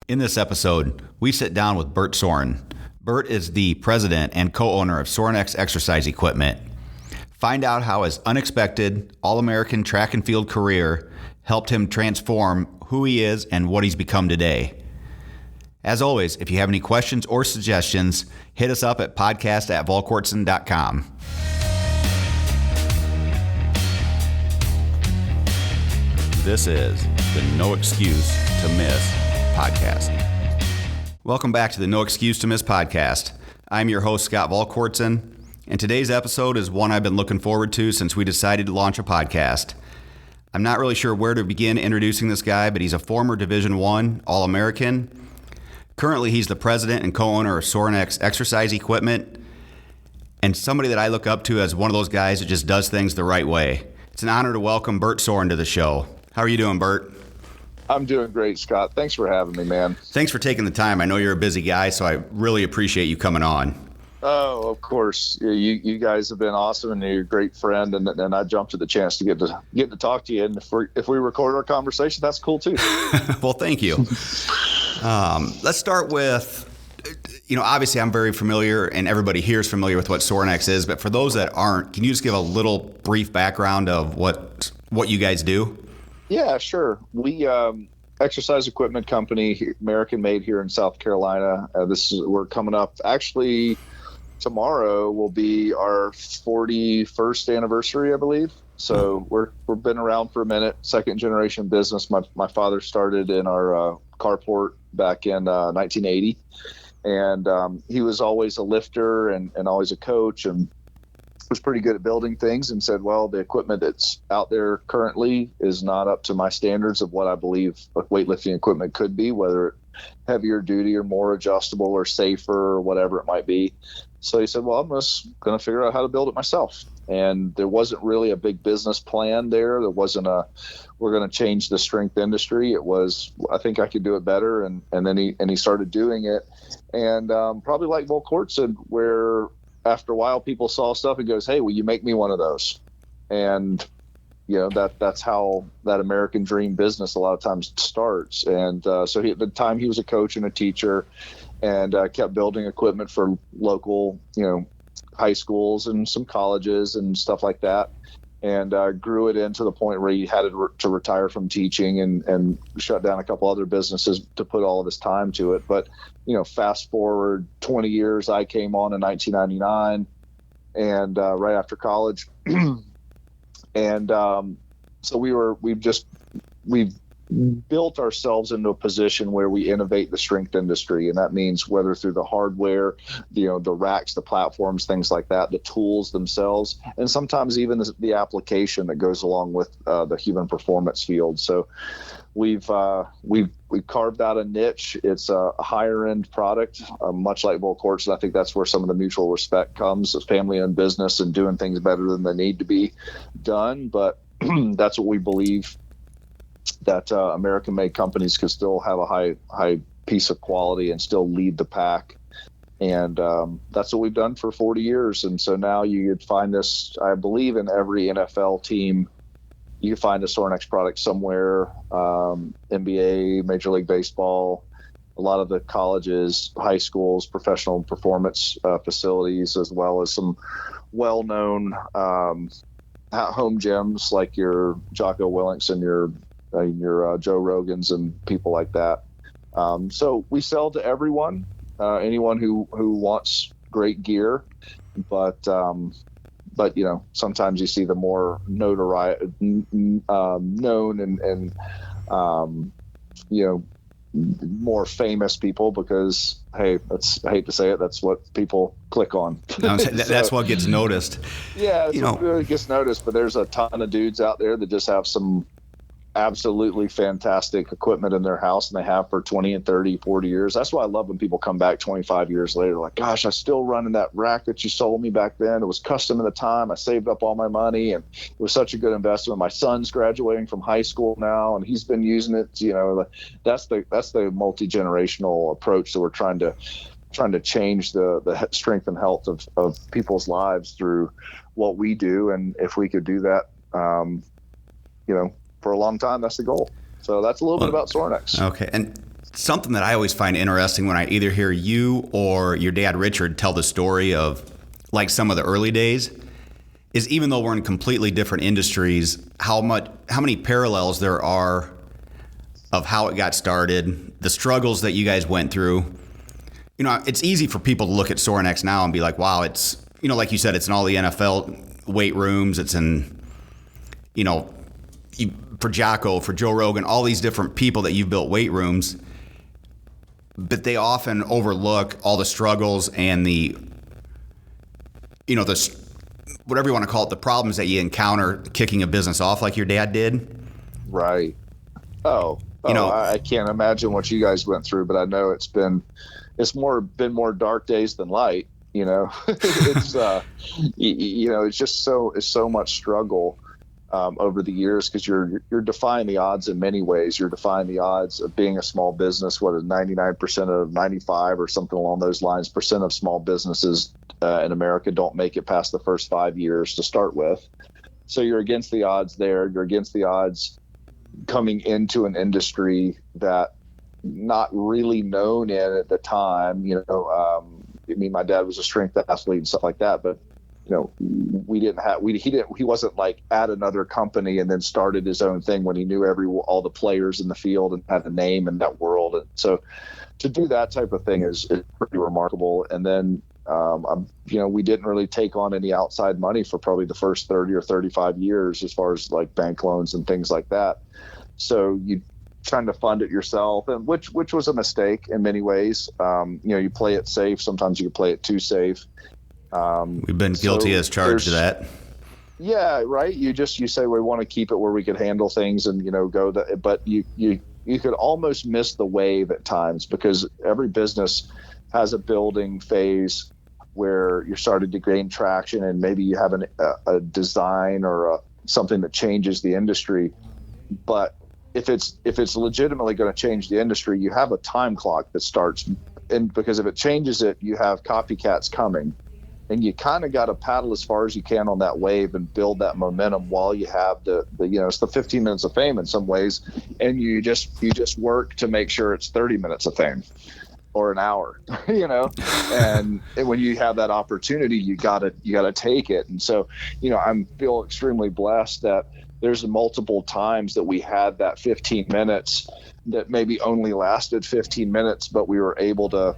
In this episode, we sit down with Bert Sorin. Bert is the president and co-owner of Sorin exercise equipment. Find out how his unexpected All-American track and field career helped him transform who he is and what he's become today. As always, if you have any questions or suggestions, hit us up at podcast@volkortson.com. This is the No Excuse to Miss podcast. Welcome back to the No Excuse to Miss podcast. I'm your host, Scott Volkortson, and today's episode is one I've been looking forward to since we decided to launch a podcast. I'm not really sure where to begin introducing this guy, but he's a former Division I All-American. Currently, he's the president and co-owner of Sorin exercise equipment, and somebody that I look up to as one of those guys that just does things the right way. It's an honor to welcome Bert Sorin to the show. How are you doing, Bert? I'm doing great, Scott. Thanks for having me, man. Thanks for taking the time. I know you're a busy guy, so I really appreciate you coming on. Oh, of course. You guys have been awesome, and you're a great friend. And I jumped at the chance to get to talk to you. And if we record our conversation, that's cool too. Well, thank you. Let's start with, obviously I'm very familiar, and everybody here is familiar with what Sorin is. But for those that aren't, can you just give a little brief background of what you guys do? Yeah, sure. We exercise equipment company, American made here in South Carolina. We're coming up. Actually, tomorrow will be our 41st anniversary, I believe. So we've been around for a minute. Second generation business. My father started in our carport back in 1980, and he was always a lifter and always a coach, and was pretty good at building things, and said, well, the equipment that's out there currently is not up to my standards of what I believe weightlifting equipment could be, whether heavier duty or more adjustable or safer or whatever it might be. So he said, well, I'm just going to figure out how to build it myself. And there wasn't really a big business plan there. There wasn't we're going to change the strength industry. It was, I think I could do it better. And then he started doing it. And probably like Volkortson, where after a while people saw stuff and goes, hey, will you make me one of those? And that's how that American dream business a lot of times starts. And so at the time he was a coach and a teacher, and kept building equipment for local, high schools and some colleges and stuff like that. And grew it into the point where he had to retire from teaching and shut down a couple other businesses to put all of his time to it. But, fast forward 20 years, I came on in 1999 and right after college. And so we've built ourselves into a position where we innovate the strength industry. And that means whether through the hardware, the racks, the platforms, things like that, the tools themselves, and sometimes even the application that goes along with the human performance field. So we've carved out a niche. It's a higher end product, much like Volkortson. I think that's where some of the mutual respect comes, as family-owned business and doing things better than they need to be done. But that's what we believe, that American-made companies can still have a high piece of quality and still lead the pack. And that's what we've done for 40 years. And so now you could find this, I believe, in every NFL team. You can find a Sorin product somewhere, NBA, Major League Baseball, a lot of the colleges, high schools, professional performance facilities, as well as some well-known home gyms like your Jocko Willink's and your Joe Rogans and people like that. So we sell to everyone, anyone who wants great gear, but sometimes you see the more known and more famous people, because, hey, I hate to say it, that's what people click on. That's what gets noticed. Yeah, it gets noticed, but there's a ton of dudes out there that just have some absolutely fantastic equipment in their house, and they have for 20 and 30, 40 years. That's why I love when people come back 25 years later, like, gosh, I still running that rack that you sold me back then. It was custom at the time. I saved up all my money, and it was such a good investment. My son's graduating from high school now, and he's been using it. That's the multi-generational approach that we're trying to change the strength and health of people's lives through what we do. And if we could do that, for a long time, that's the goal. So that's a little bit about Sorin. Okay. And something that I always find interesting when I either hear you or your dad, Richard, tell the story of like some of the early days is even though we're in completely different industries, how many parallels there are of how it got started, the struggles that you guys went through. You know, it's easy for people to look at Sorin X now and be like, wow, it's, you know, like you said, it's in all the NFL weight rooms. It's in, you know, for Jocko, for Joe Rogan, all these different people that you've built weight rooms. But they often overlook all the struggles and the, you know, the, whatever you want to call it, the problems that you encounter kicking a business off like your dad did. Right. Oh, you know, I can't imagine what you guys went through, but I know been more dark days than light, you know. It's you know, it's just so much struggle over the years, because you're defying the odds in many ways. You're defying the odds of being a small business. What is 99% of 95 or something along those lines percent of small businesses in America don't make it past the first 5 years to start with. So you're against the odds there. You're against the odds coming into an industry that not really known in at the time. You know, I mean, my dad was a strength athlete and stuff like that, but you know, he wasn't like at another company and then started his own thing when he knew all the players in the field and had a name in that world. And so to do that type of thing is pretty remarkable. And then, you know, we didn't really take on any outside money for probably the first 30 or 35 years, as far as like bank loans and things like that. So you trying to fund it yourself, and which was a mistake in many ways. You know, you play it safe. Sometimes you can play it too safe. We've been guilty as charged of that. Yeah, right. You say we want to keep it where we could handle things and, you know, but you could almost miss the wave at times, because every business has a building phase where you're starting to gain traction, and maybe you have a design or something that changes the industry. But if it's legitimately going to change the industry, you have a time clock that starts, and because if it changes it, you have copycats coming. And you kind of got to paddle as far as you can on that wave and build that momentum while you have the you know, it's the 15 minutes of fame in some ways, and you just work to make sure it's 30 minutes of fame or an hour, you know. And when you have that opportunity, you gotta take it. And so, you know, I feel extremely blessed that there's multiple times that we had that 15 minutes that maybe only lasted 15 minutes, but we were able to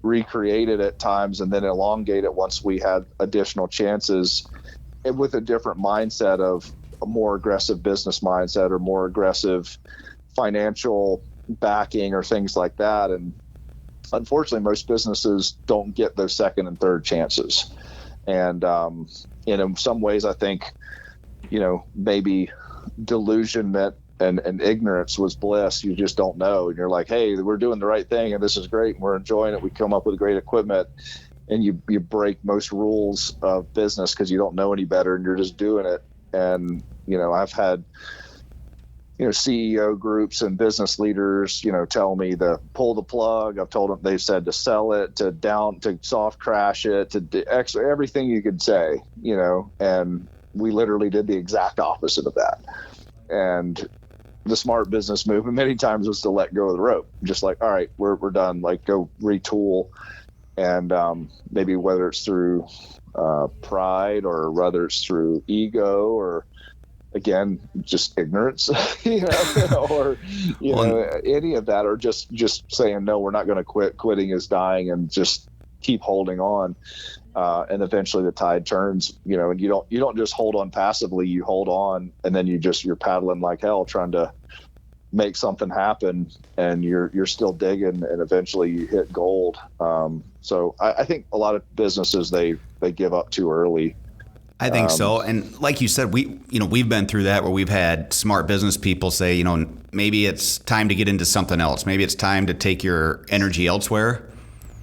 recreate it at times and then elongate it once we had additional chances, and with a different mindset of a more aggressive business mindset or more aggressive financial backing or things like that. And unfortunately, most businesses don't get those second and third chances. And in some ways, I think, you know, maybe delusionment and ignorance was bliss. You just don't know. And you're like, hey, we're doing the right thing and this is great and we're enjoying it. We come up with great equipment, and you break most rules of business because you don't know any better and you're just doing it. And, you know, I've had, you know, CEO groups and business leaders, you know, tell me to pull the plug. I've told them, they've said to sell it, to soft crash it, to everything you could say, you know, and we literally did the exact opposite of that. And the smart business move many times was to let go of the rope. Just like, all right, we're done. Like, go retool. And maybe whether it's through pride or whether it's through ego or, again, just ignorance, you know, or, you know, any of that, or just saying, no, we're not going to quit. Quitting is dying, and just keep holding on. And eventually the tide turns, you know, and you don't just hold on passively, you hold on, and then you're paddling like hell trying to make something happen, and you're still digging, and eventually you hit gold. So I think a lot of businesses, they give up too early. I think so. And like you said, we've been through that, where we've had smart business people say, you know, maybe it's time to get into something else. Maybe it's time to take your energy elsewhere.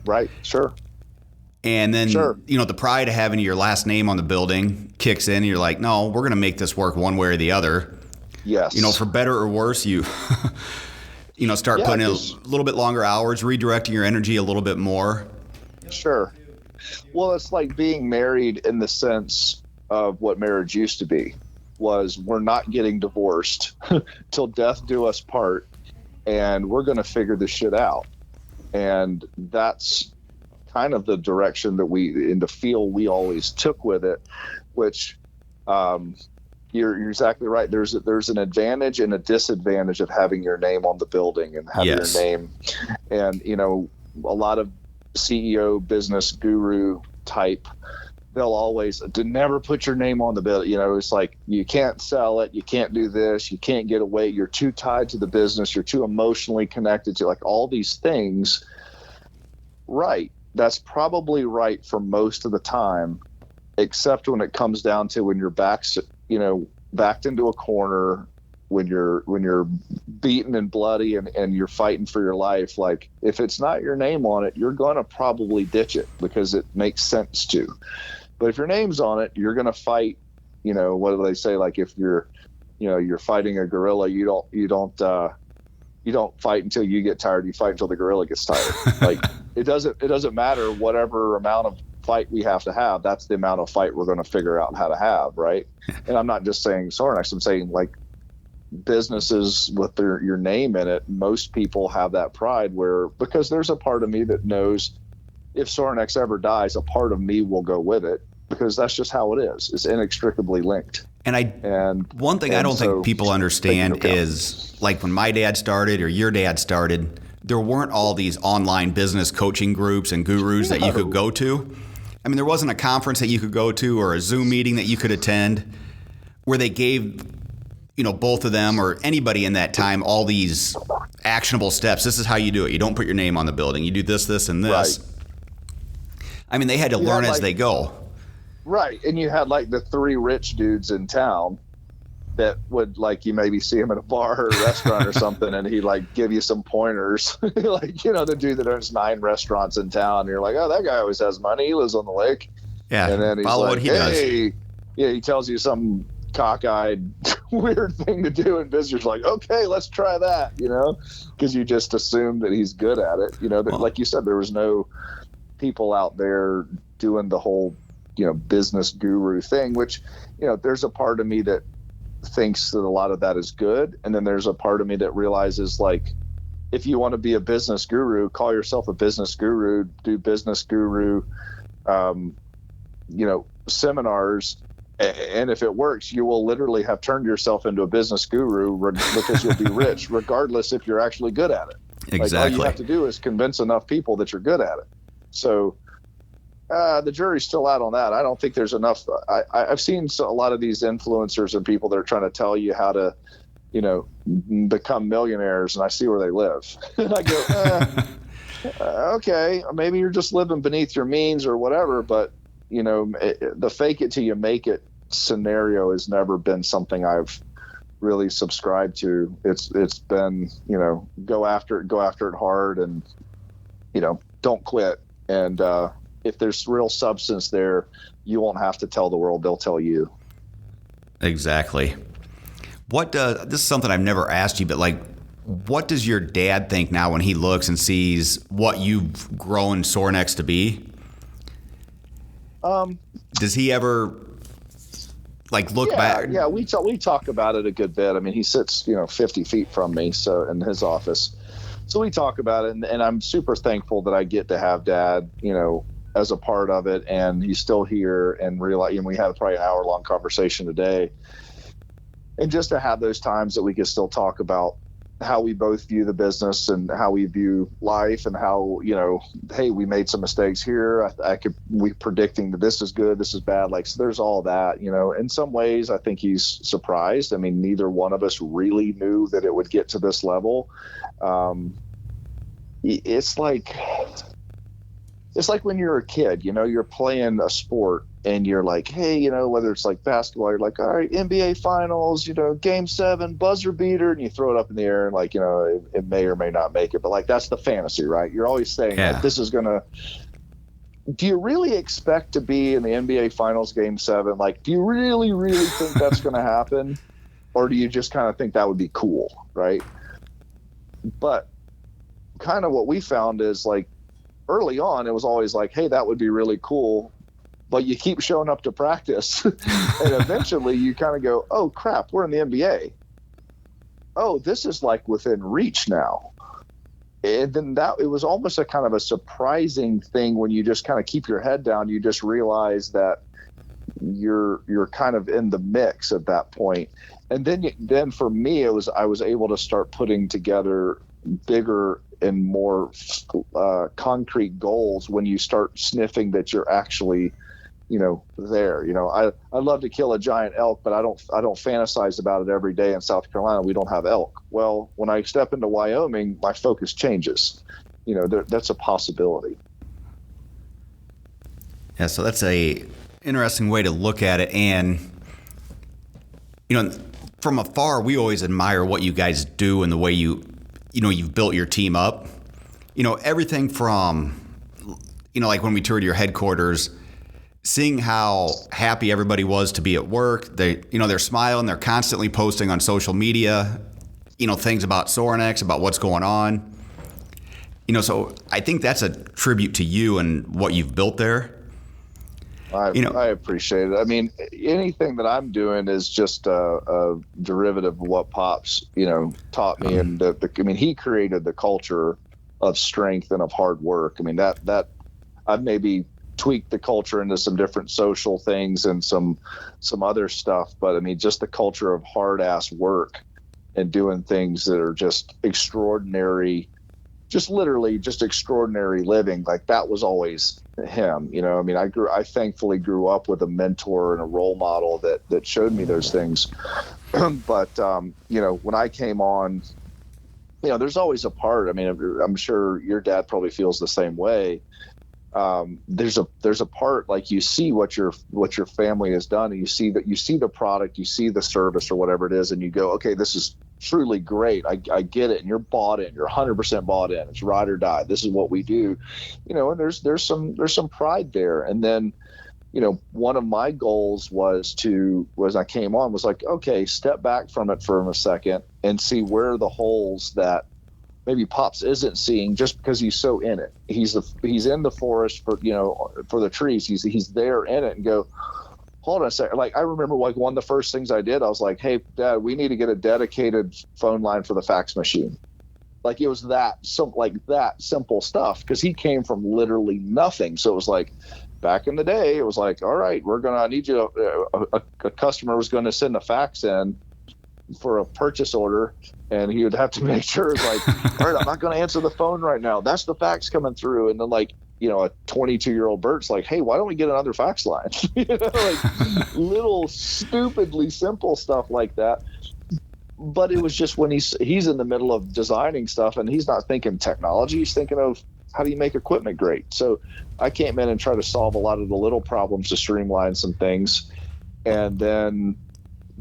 Right. Sure. And then, you know, the pride of having your last name on the building kicks in, and you're like, no, we're going to make this work one way or the other. Yes. You know, for better or worse, you start putting in a little bit longer hours, redirecting your energy a little bit more. Sure. Well, it's like being married in the sense of what marriage used to be, was we're not getting divorced till death do us part. and we're going to figure this shit out. And that's kind of the direction that in the feel we always took with it, which you're exactly right. There's an advantage and a disadvantage of having your name on the building and having your name. And, a lot of CEO business guru type, they'll always never put your name on the building. It's like, you can't sell it. You can't do this. You can't get away. You're too tied to the business. You're too emotionally connected to like all these things. Right. That's probably right for most of the time, except when it comes down to when you're backed into a corner, when you're beaten and bloody and you're fighting for your life. Like, if it's not your name on it, you're going to probably ditch it because it makes sense to. But if your name's on it, you're going to fight. What do they say? Like, if you're fighting a gorilla, you don't fight until you get tired. You fight until the gorilla gets tired. Like, it doesn't matter whatever amount of fight we have to have. That's the amount of fight we're going to figure out how to have, right? And I'm not just saying Sorinex. I'm saying, like, businesses with your name in it, most people have that pride because there's a part of me that knows if Sorinex ever dies, a part of me will go with it, because that's just how it is. It's inextricably linked. And one thing I don't think people understand is, like, when my dad started or your dad started, there weren't all these online business coaching groups and gurus that you could go to. I mean, there wasn't a conference that you could go to or a Zoom meeting that you could attend where they gave, both of them or anybody in that time all these actionable steps. This is how you do it. You don't put your name on the building. You do this, this, and this. Right. I mean, they had to learn as they go. Right. And you had like the three rich dudes in town that would, like, you maybe see him at a bar or a restaurant or something, and he'd like give you some pointers. Like, the dude that owns 9 restaurants in town, and you're like, oh, that guy always has money. He lives on the lake. Yeah. And then he's follow like, what he does. Yeah, he tells you some cockeyed weird thing to do, and visitors like, okay, let's try that, because you just assume that he's good at it. Like you said, there was no people out there doing the whole, business guru thing, which, there's a part of me that thinks that a lot of that is good. And then there's a part of me that realizes, like, if you want to be a business guru, call yourself a business guru, do business guru, seminars. And if it works, you will literally have turned yourself into a business guru because you'll be rich, regardless if you're actually good at it. Exactly. Like, all you have to do is convince enough people that you're good at it. So the jury's still out on that. I don't think there's enough. I've seen a lot of these influencers and people that are trying to tell you how to, become millionaires, and I see where they live. And I go, okay, maybe you're just living beneath your means or whatever, but the fake it till you make it scenario has never been something I've really subscribed to. It's been, go after it hard, and, don't quit. And if there's real substance there, you won't have to tell the world, they'll tell you. Exactly. This is something I've never asked you, but, like, what does your dad think now when he looks and sees what you've grown Sorinex to be? Does he ever, like, look back? Yeah, we talk about it a good bit. I mean, he sits, 50 feet from me, so in his office. So we talk about it, and I'm super thankful that I get to have Dad, as a part of it, and he's still here, and realize, we had probably an hour-long conversation today. And just to have those times that we can still talk about how we both view the business and how we view life, and how, hey, we made some mistakes here. We predicting that this is good, this is bad. Like, so there's all that, in some ways I think he's surprised. I mean, neither one of us really knew that it would get to this level. It's like when you're a kid, you're playing a sport, and you're like, hey, whether it's like basketball, you're like, all right, NBA finals, game 7, buzzer beater, and you throw it up in the air, and, like, it may or may not make it, but, like, that's the fantasy, right? You're always saying, like, this is gonna. Do you really expect to be in the NBA finals game 7? Like, do you really, really think that's going to happen, or do you just kind of think that would be cool, right? But kind of what we found is, like, early on, it was always like, hey, that would be really cool. But you keep showing up to practice, and eventually you kind of go, oh, crap, we're in the NBA. oh, this is like within reach now. And then it was almost a kind of a surprising thing when you just kind of keep your head down. You just realize that you're kind of in the mix at that point. And then for me, I was able to start putting together bigger and more concrete goals when you start sniffing that you're actually, there. I love to kill a giant elk, but I don't fantasize about it every day. In South Carolina, we don't have elk. Well, when I step into Wyoming, my focus changes. That's a possibility. Yeah, so that's a interesting way to look at it. And, from afar, we always admire what you guys do and the way you've built your team up. Everything from, like when we toured your headquarters, seeing how happy everybody was to be at work. They're smiling, they're constantly posting on social media, things about Sorin, about what's going on. So I think that's a tribute to you and what you've built there. I appreciate it. I mean, anything that I'm doing is just a derivative of what Pops, taught me. And he created the culture of strength and of hard work. I mean, that I've maybe tweaked the culture into some different social things and some other stuff. But I mean, just the culture of hard ass work and doing things that are just extraordinary, just literally just extraordinary living. Like that was always him. I thankfully grew up with a mentor and a role model that showed me those things. But, when I came on, there's always a part. I mean, I'm sure your dad probably feels the same way. There's a part, like you see what your family has done, and you see the product, you see the service or whatever it is, and you go, okay, this is truly great. I get it. And you're bought in, you're 100% bought in. It's ride or die. This is what we do, and there's some pride there. And then, one of my goals was I came on was like, okay, step back from it for a second and see where are the holes that maybe Pops isn't seeing just because he's so in it. He's in the forest for the trees. He's there in it, and go, hold on a second. Like I remember like one of the first things I did, I was like, hey Dad, we need to get a dedicated phone line for the fax machine. Like it was that simple stuff, because he came from literally nothing. So it was like, back in the day, it was like, all right, I need you a customer was going to send a fax in for a purchase order, and he would have to make sure it's like, all right, I'm not going to answer the phone right now. That's the fax coming through. And then like, a 22-year-old Bert's like, hey, why don't we get another fax line? Like little stupidly simple stuff like that. But it was just when he's in the middle of designing stuff, and he's not thinking technology, he's thinking of how do you make equipment great. So I came in and try to solve a lot of the little problems to streamline some things. And then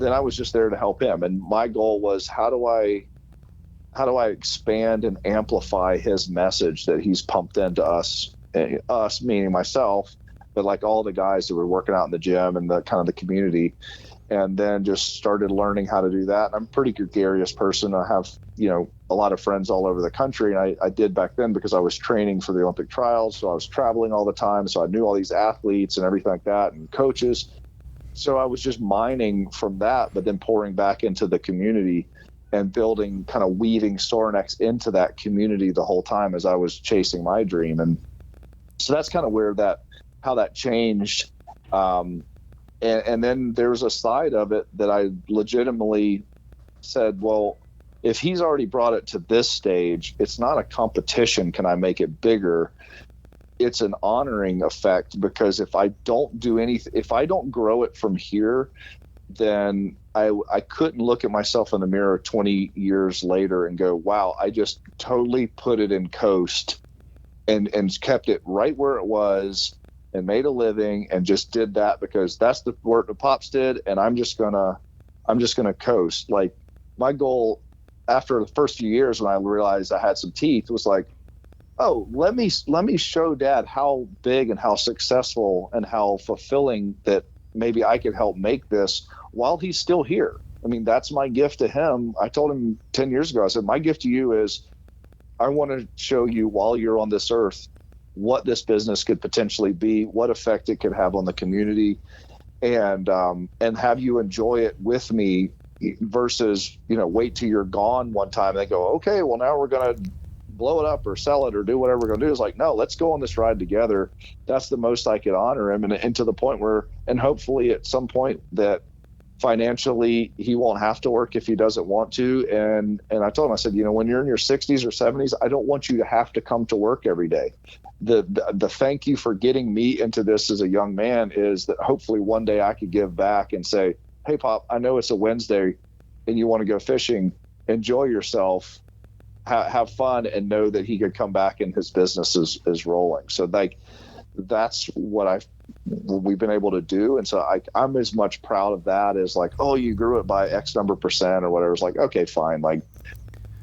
I was just there to help him. And my goal was, how do I expand and amplify his message that he's pumped into us meaning myself, but like all the guys that were working out in the gym and the kind of the community. And then just started learning how to do that. I'm a pretty gregarious person. I have, a lot of friends all over the country. And I did back then because I was training for the Olympic trials. So I was traveling all the time. So I knew all these athletes and everything like that, and coaches. So I was just mining from that, but then pouring back into the community and building, kind of weaving Sorin into that community the whole time as I was chasing my dream. And so that's kind of where how that changed. And then there was a side of it that I legitimately said, well, if he's already brought it to this stage, it's not a competition. Can I make it bigger? It's an honoring effect, because if I don't do anything, if I don't grow it from here, then I couldn't look at myself in the mirror 20 years later and go, wow, I just totally put it in coast and kept it right where it was and made a living and just did that because that's the work the Pops did. And I'm just gonna coast. Like my goal after the first few years, when I realized I had some teeth, was like, oh, let me show Dad how big and how successful and how fulfilling that maybe I could help make this while he's still here. I mean, that's my gift to him. I told him 10 years ago, I said, my gift to you is I want to show you while you're on this earth what this business could potentially be, what effect it could have on the community, and have you enjoy it with me versus, wait till you're gone one time and they go, okay, well now we're going to blow it up or sell it or do whatever we're going to do. Is like, no, let's go on this ride together. That's the most I could honor him. And to the point where, and hopefully at some point that financially he won't have to work if he doesn't want to. And I told him, I said, when you're in your 60s or 70s, I don't want you to have to come to work every day. The thank you for getting me into this as a young man is that hopefully one day I could give back and say, hey, Pop, I know it's a Wednesday and you want to go fishing. Enjoy yourself, have fun, and know that he could come back and his business is rolling. So like, that's what we've been able to do. And so I'm as much proud of that as like, oh, you grew it by X number percent or whatever. It's like, okay, fine. Like,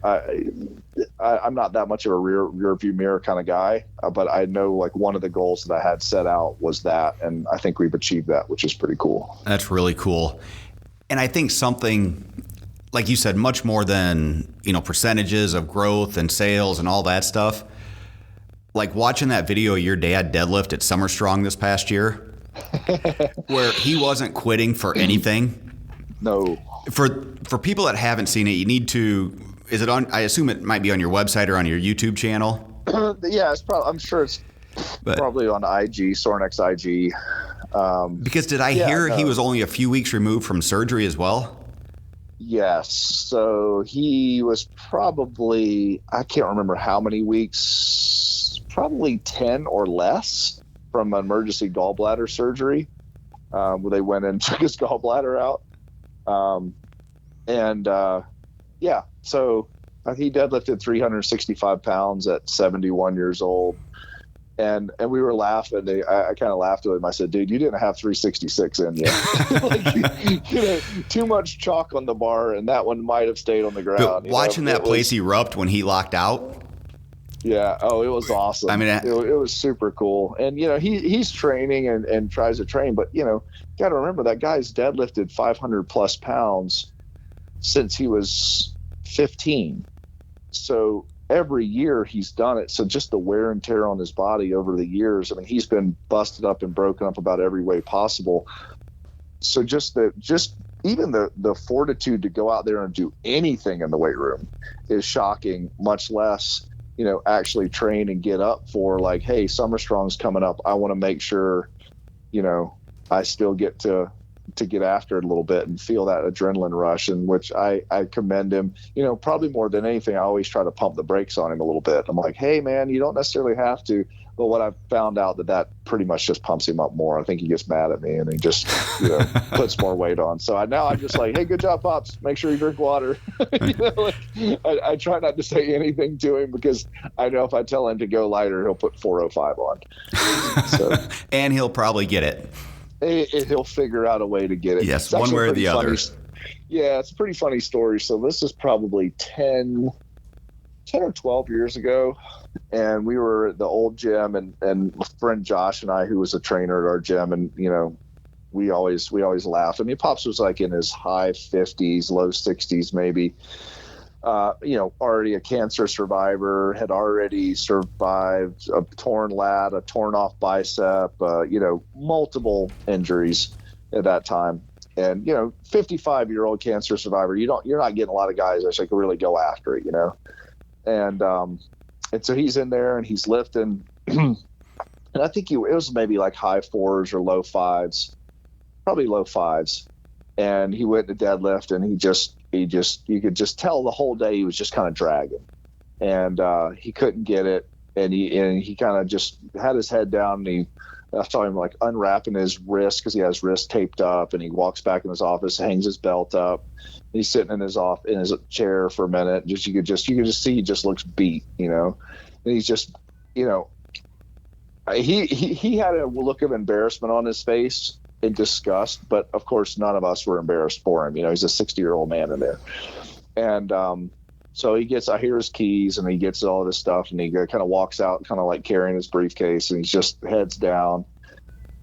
I'm not that much of a rear view mirror kind of guy, but I know like one of the goals that I had set out was that, and I think we've achieved that, which is pretty cool. That's really cool. And I think something, like you said, much more than, percentages of growth and sales and all that stuff. Like watching that video of your dad deadlift at Summer Strong this past year, where he wasn't quitting for anything. No. For people that haven't seen it, you need to. Is it on? I assume it might be on your website or on your YouTube channel. Yeah, it's probably. I'm sure it's probably on IG, Sorin X IG. Because did I hear he was only a few weeks removed from surgery as well? Yes. So he was probably, I can't remember how many weeks, probably 10 or less from emergency gallbladder surgery, where they went and took his gallbladder out. So he deadlifted 365 pounds at 71 years old. And we were laughing. I kind of laughed at him. I said, dude, you didn't have 366 in you. Like, too much chalk on the bar, and that one might have stayed on the ground. But watching that place erupt when he locked out. Yeah. Oh, it was awesome. I mean, it was super cool. And, he's training and tries to train. But, got to remember that guy's deadlifted 500 plus pounds since he was 15. So every year he's done it. So just the wear and tear on his body over the years. I mean, he's been busted up and broken up about every way possible. So even the fortitude to go out there and do anything in the weight room is shocking, much less, actually train and get up for like, hey, Summer Strong's coming up. I want to make sure, I still get to get after it a little bit and feel that adrenaline rush, and which I commend him. Probably more than anything, I always try to pump the brakes on him a little bit. I'm like, hey man, you don't necessarily have to. But what I've found out that pretty much just pumps him up more. I think he gets mad at me and he just, puts more weight on. So I'm just like, hey, good job, Pops. Make sure you drink water. I try not to say anything to him because I know if I tell him to go lighter, he'll put 405 on. So, and he'll probably get it. He'll figure out a way to get it. Yes, one way or the other. Yeah, it's a pretty funny story. So this is probably 10 or 12 years ago, and we were at the old gym, and my friend Josh and I, who was a trainer at our gym, and we always laugh. I mean, Pops was like in his high 50s, low 60s maybe. Already a cancer survivor, had already survived a torn lat, a torn off bicep, multiple injuries at that time. And, 55-year-old cancer survivor, you're not getting a lot of guys that can really go after it, And so he's in there and he's lifting, and I think it was maybe like high fours or low fives, probably low fives. And he went to deadlift, and you could just tell the whole day he was just kind of dragging, and he couldn't get it. And he kind of just had his head down, and I saw him like unwrapping his wrist because he has his wrist taped up, and he walks back in his office, hangs his belt up. He's sitting in his chair for a minute. You could just see he just looks beat, and he's just, he had a look of embarrassment on his face in disgust, but of course none of us were embarrassed for him. He's a 60-year-old man in there. And so I hear his keys, and he gets all this stuff, and he kind of walks out kind of like carrying his briefcase, and he's just heads down.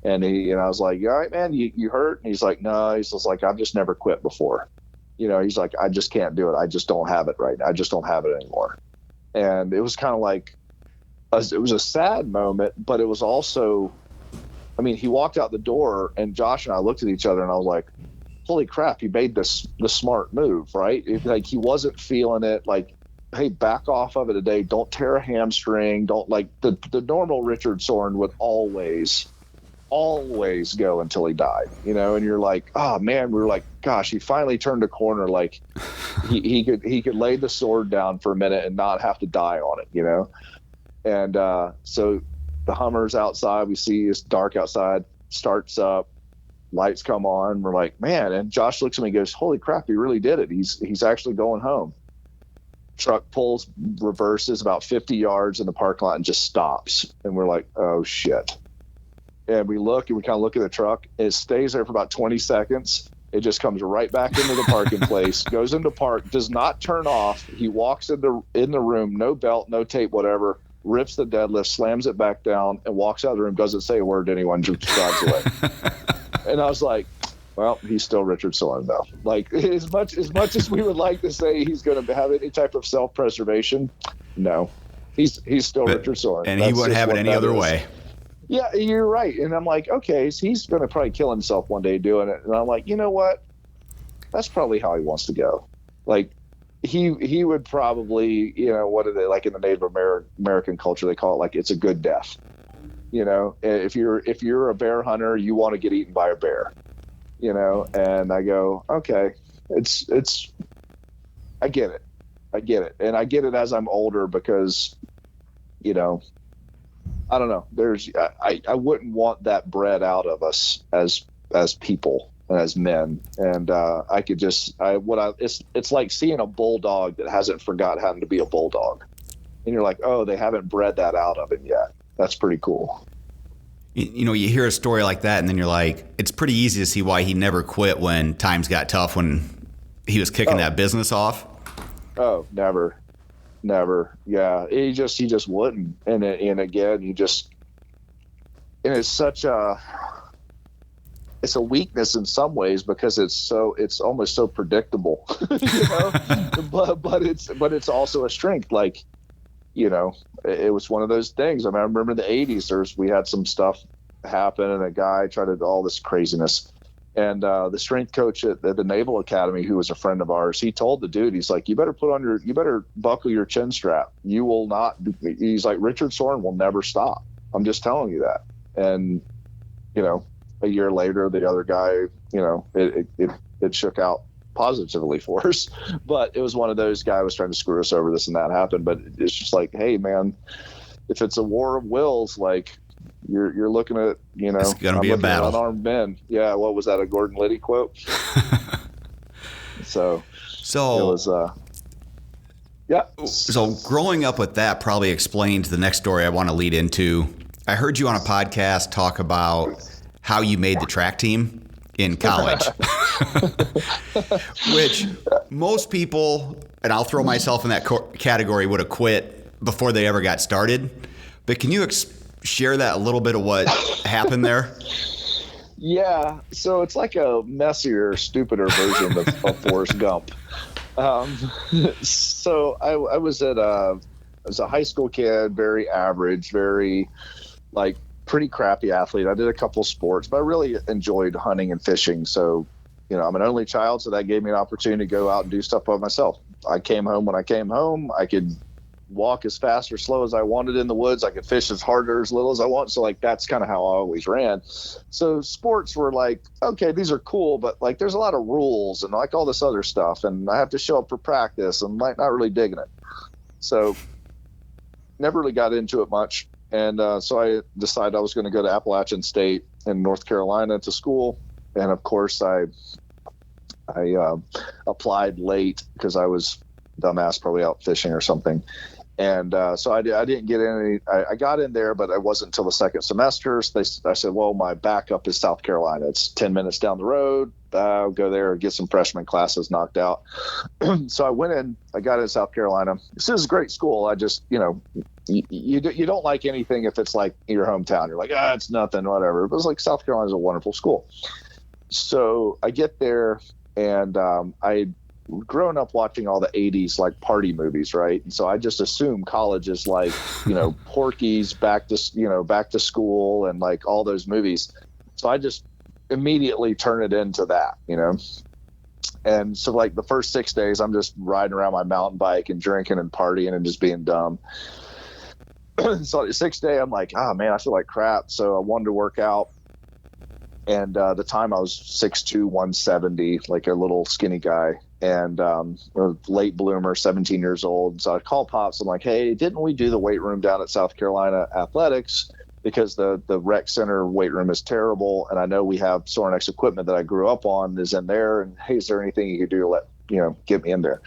And I was like, you all right, man, you hurt? And he's like, no. He's just like, I've just never quit before. He's like, I just can't do it. I just don't have it right now. I just don't have it anymore. And it was kind of like, it was a sad moment, but it was also, he walked out the door, and Josh and I looked at each other, and I was like, holy crap, he made the smart move, right? Like he wasn't feeling it. Like, hey, back off of it a day. Don't tear a hamstring. Don't like the normal Richard Sorin would always go until he died, you know. And you're like, oh man, we were like, gosh, he finally turned a corner. Like he could lay the sword down for a minute and not have to die on it, you know. And so the Hummer's outside. We see it's dark outside. Starts up. Lights come on. We're like, man. And Josh looks at me and goes, holy crap, he really did it. He's actually going home. Truck pulls, reverses about 50 yards in the parking lot and just stops. And we're like, oh shit. And we look and we kind of look at the truck. It stays there for about 20 seconds. It just comes right back into the parking place, goes into park, does not turn off. He walks in the room, no belt, no tape, whatever, rips the deadlift, slams it back down, and walks out of the room, doesn't say a word to anyone, just drives away. And I was like, well, he's still Richard Sorin, though. Like, as much as we would like to say he's going to have any type of self-preservation, no. He's still Richard Sorin. And he wouldn't have it any other way. Yeah, you're right. And I'm like, okay, so he's going to probably kill himself one day doing it. And I'm like, you know what? That's probably how he wants to go. Like, he would probably, you know, what are they, like in the Native American culture, they call it like it's a good death. You know, if you're a bear hunter, you want to get eaten by a bear, you know. And I go, okay, it's I get it. And I get it as I'm older because, you know, I don't know. I wouldn't want that bred out of us as people and as men. And I could just it's like seeing a bulldog that hasn't forgot how to be a bulldog, and you're like, oh, they haven't bred that out of him yet. That's pretty cool. You know, you hear a story like that, and then you're like, it's pretty easy to see why he never quit when times got tough, when he was kicking that business off. Oh, never. Yeah, he just wouldn't. And again, it's such it's a weakness in some ways because it's almost so predictable, you know. but it's also a strength. Like, you know, it was one of those things. I mean, I remember in the 80s, we had some stuff happen, and a guy tried to do all this craziness. And the strength coach at the Naval Academy, who was a friend of ours, he told the dude, he's like, you better buckle your chin strap. You will not. He's like, Richard Sorin will never stop. I'm just telling you that. And, you know, a year later, the other guy, you know, it shook out positively for us. But it was one of those guys was trying to screw us over, this and that happened. But it's just like, hey, man, if it's a war of wills, like, you're looking at, you know, it's going to be a battle. Unarmed men. Yeah. What was that? A Gordon Liddy quote? So it was, yeah. So growing up with that probably explains the next story I want to lead into. I heard you on a podcast talk about how you made the track team in college, which most people, and I'll throw myself in that category, would have quit before they ever got started. But can you share that a little bit of what happened there? Yeah, so it's like a messier, stupider version of Forrest Gump. So I was a high school kid, very average, very like pretty crappy athlete. I did a couple sports, but I really enjoyed hunting and fishing. So, you know, I'm an only child, so that gave me an opportunity to go out and do stuff by myself. I came home when I came home. I could walk as fast or slow as I wanted in the woods. I could fish as hard or as little as I want. So like, that's kind of how I always ran. So sports were like, okay, these are cool, but like, there's a lot of rules and like all this other stuff. And I have to show up for practice and like, not really digging it. So never really got into it much. And so I decided I was going to go to Appalachian State in North Carolina to school. And of course I applied late because I was dumbass, probably out fishing or something. And so I didn't get in any. I got in there, but I wasn't until the second semester. So I said, well, my backup is South Carolina. It's 10 minutes down the road. I'll go there and get some freshman classes knocked out. So I went in. I got in South Carolina. This is a great school. I just, you know, you don't like anything if it's like your hometown. You're like, it's nothing, whatever. But it's like South Carolina's a wonderful school. So I get there, and I'd grown up watching all the 80s like party movies, right? And so I just assume college is like, you know, Porky's, Back to School, and like all those movies. So I just immediately turn it into that, And so like the first 6 days, I'm just riding around my mountain bike and drinking and partying and just being dumb. So the 6th day, I'm like, oh man, I feel like crap. So I wanted to work out. And the time I was 6'2", 170, like a little skinny guy, and a late bloomer, 17 years old. So I call Pops. I'm like, hey, didn't we do the weight room down at South Carolina Athletics? Because the rec center weight room is terrible. And I know we have Sorin equipment that I grew up on is in there. And hey, is there anything you could do to let, get me in there?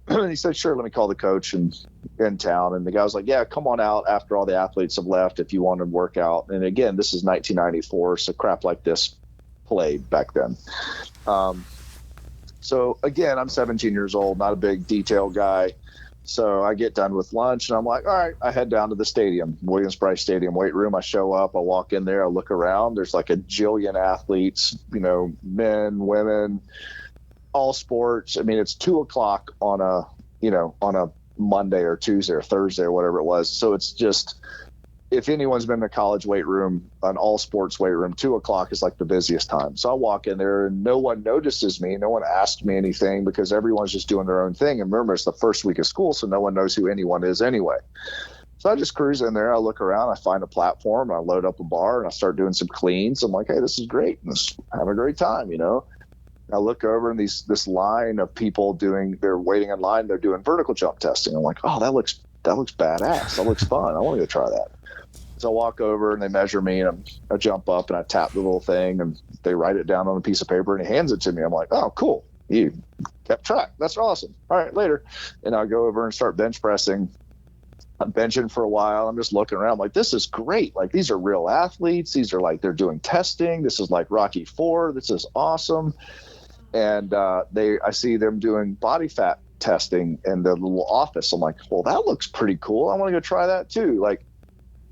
And he said, sure, let me call the coach in town. And the guy was like, yeah, come on out after all the athletes have left if you want to work out. And again, this is 1994, so crap like this played back then. So again, I'm 17 years old, not a big detail guy. So I get done with lunch and I'm like, all right, I head down to the stadium, Williams-Brice Stadium weight room. I show up, I walk in there, I look around. There's like a jillion athletes, men, women, all sports. I mean, it's 2:00 on a Monday or Tuesday or Thursday or whatever it was. So it's just, if anyone's been in a college weight room, an all sports weight room, 2:00 is like the busiest time. So I walk in there and no one notices me. No one asks me anything because everyone's just doing their own thing. And remember, it's the first week of school, so no one knows who anyone is anyway. So I just cruise in there. I look around, I find a platform, I load up a bar and I start doing some cleans. I'm like, hey, this is great. Let's have a great time, I look over and this line of people they're waiting in line. They're doing vertical jump testing. I'm like, oh, that looks badass. That looks fun. I want to go try that. So I walk over and they measure me and I jump up and I tap the little thing and they write it down on a piece of paper and he hands it to me. I'm like, oh, cool. You kept track. That's awesome. All right, later. And I'll go over and start bench pressing. I'm benching for a while. I'm just looking around like, this is great. Like, these are real athletes. These are like, they're doing testing. This is like Rocky IV. This is awesome. And I see them doing body fat testing in the little office. I'm like, well, that looks pretty cool. I want to go try that too. Like,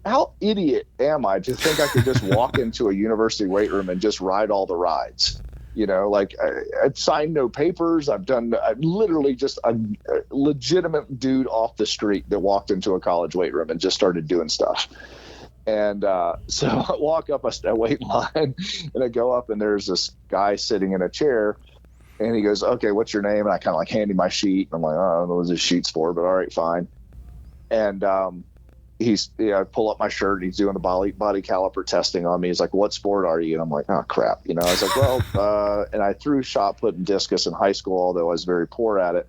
how idiot am I to think I could just walk into a university weight room and just ride all the rides? I've signed no papers. I'm literally just a legitimate dude off the street that walked into a college weight room and just started doing stuff. And so I walk up a weight line and I go up and there's this guy sitting in a chair and he goes, okay, what's your name? And I kind of like hand him my sheet. I'm like, oh, I don't know what this sheet's for, but all right, fine. And I pull up my shirt and he's doing the body caliper testing on me. He's like, what sport are you? And I'm like, oh crap. I was like, well, and I threw shot put and discus in high school, although I was very poor at it.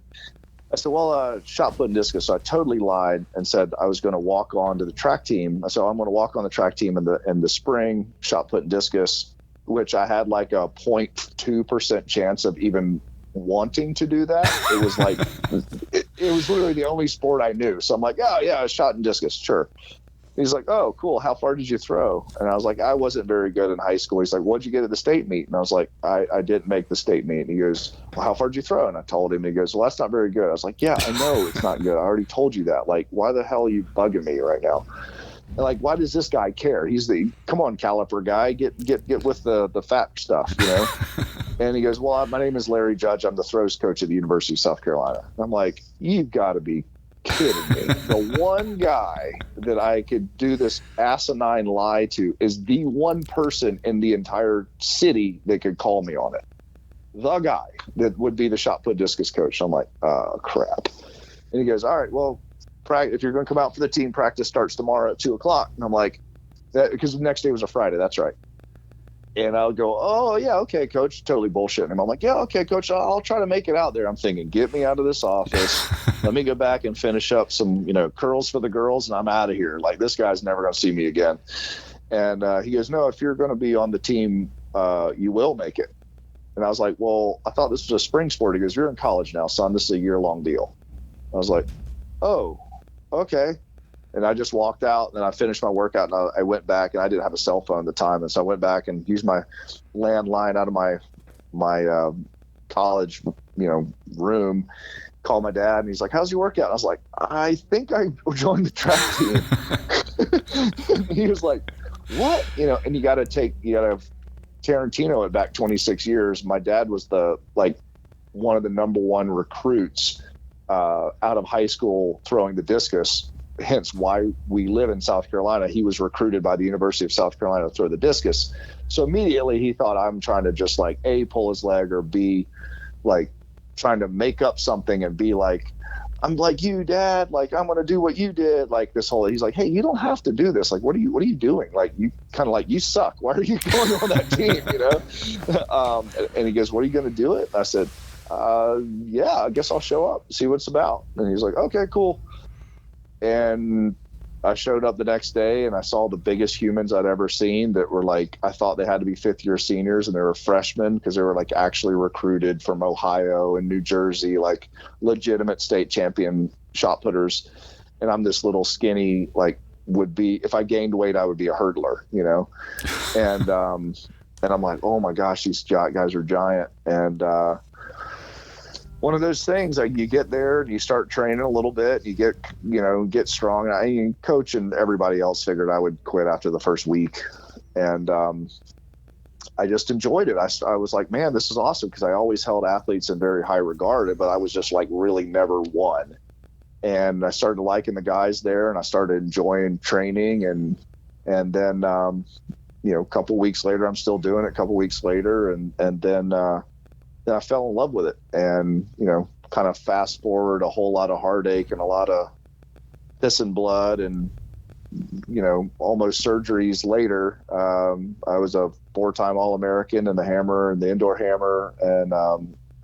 I said, well, shot put and discus. So I totally lied and said I was going to walk on to the track team. So I'm going to walk on the track team in the spring, shot put and discus, which I had like a 0.2% chance of even wanting to do that. It was like, it was literally the only sport I knew. So I'm like, oh yeah, shot and discus. Sure. He's like, oh, cool. How far did you throw? And I was like, I wasn't very good in high school. He's like, what'd you get at the state meet? And I was like, I didn't make the state meet. And he goes, well, how far did you throw? And I told him, and he goes, well, that's not very good. I was like, yeah, I know it's not good. I already told you that. Like, why the hell are you bugging me right now? And like, why does this guy care? He's come on, caliper guy, get with the fat stuff, And he goes, well, my name is Larry Judge. I'm the throws coach at the University of South Carolina. And I'm like, you've got to be kidding me. The one guy that I could do this asinine lie to is the one person in the entire city that could call me on it. The guy that would be the shot put discus coach. I'm like, oh, crap. And he goes, all right, well, if you're going to come out for the team, practice starts tomorrow at 2:00. And I'm like, because the next day was a Friday. That's right. And I'll go, oh, yeah, okay, coach. Totally bullshitting him. I'm like, yeah, okay, coach, I'll try to make it out there. I'm thinking, get me out of this office. Let me go back and finish up some, curls for the girls, and I'm out of here. Like, this guy's never going to see me again. And he goes, no, if you're going to be on the team, you will make it. And I was like, well, I thought this was a spring sport. He goes, you're in college now, son. This is a year-long deal. I was like, oh, okay. And I just walked out and I finished my workout and I went back, and I didn't have a cell phone at the time. And so I went back and used my landline out of my college, room, called my dad, and he's like, how's your workout? And I was like, I think I joined the track team. He was like, what? And you got to Tarantino it back 26 years. My dad was one of the number one recruits out of high school throwing the discus. hence why we live in South Carolina. He was recruited by the University of South Carolina to throw the discus. So immediately he thought I'm trying to just like A, pull his leg, or B, like trying to make up something and be like, I'm like you, Dad, like I'm going to do what you did. Like this whole, he's like, hey, you don't have to do this. Like, what are you doing? Like, you kind of like, you suck. Why are you going on that team? You know? And he goes, what are you going to do it? And I said, yeah, I guess I'll show up, see what it's about. And he's like, okay, cool. And I showed up the next day and I saw the biggest humans I'd ever seen that were like, I thought they had to be 5th-year seniors, and they were freshmen because they were like actually recruited from Ohio and New Jersey, like legitimate state champion shot putters. And I'm this little skinny, like would be, if I gained weight, I would be a hurdler, you know? And I'm like, oh my gosh, these guys are giant. And, one of those things, like you get there and you start training a little bit, you get strong. And coach and everybody else figured I would quit after the first week. And I just enjoyed it. I was like, man, this is awesome, because I always held athletes in very high regard, but I was just like really never won. And I started liking the guys there, and I started enjoying training. And then, a couple weeks later, I'm still doing it. A couple weeks later, and then I fell in love with it. And, kind of fast forward a whole lot of heartache and a lot of piss and blood and, almost surgeries later. I was a 4-time All-American in the hammer and the indoor hammer, and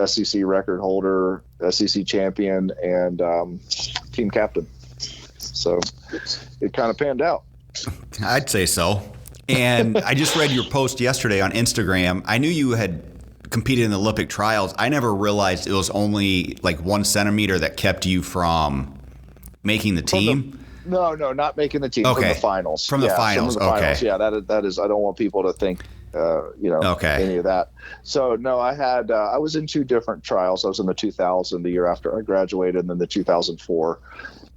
SEC record holder, SEC champion, and team captain. So it kind of panned out. I'd say so. And I just read your post yesterday on Instagram. I knew you had competed in the Olympic trials. I never realized it was only like 1 centimeter that kept you from making the team. No, not making the team. Okay. From the finals. From the finals. Finals. Yeah, that is. I don't want people to think, any of that. So no, I was in 2 different trials. I was in the 2000, the year after I graduated, and then the 2004.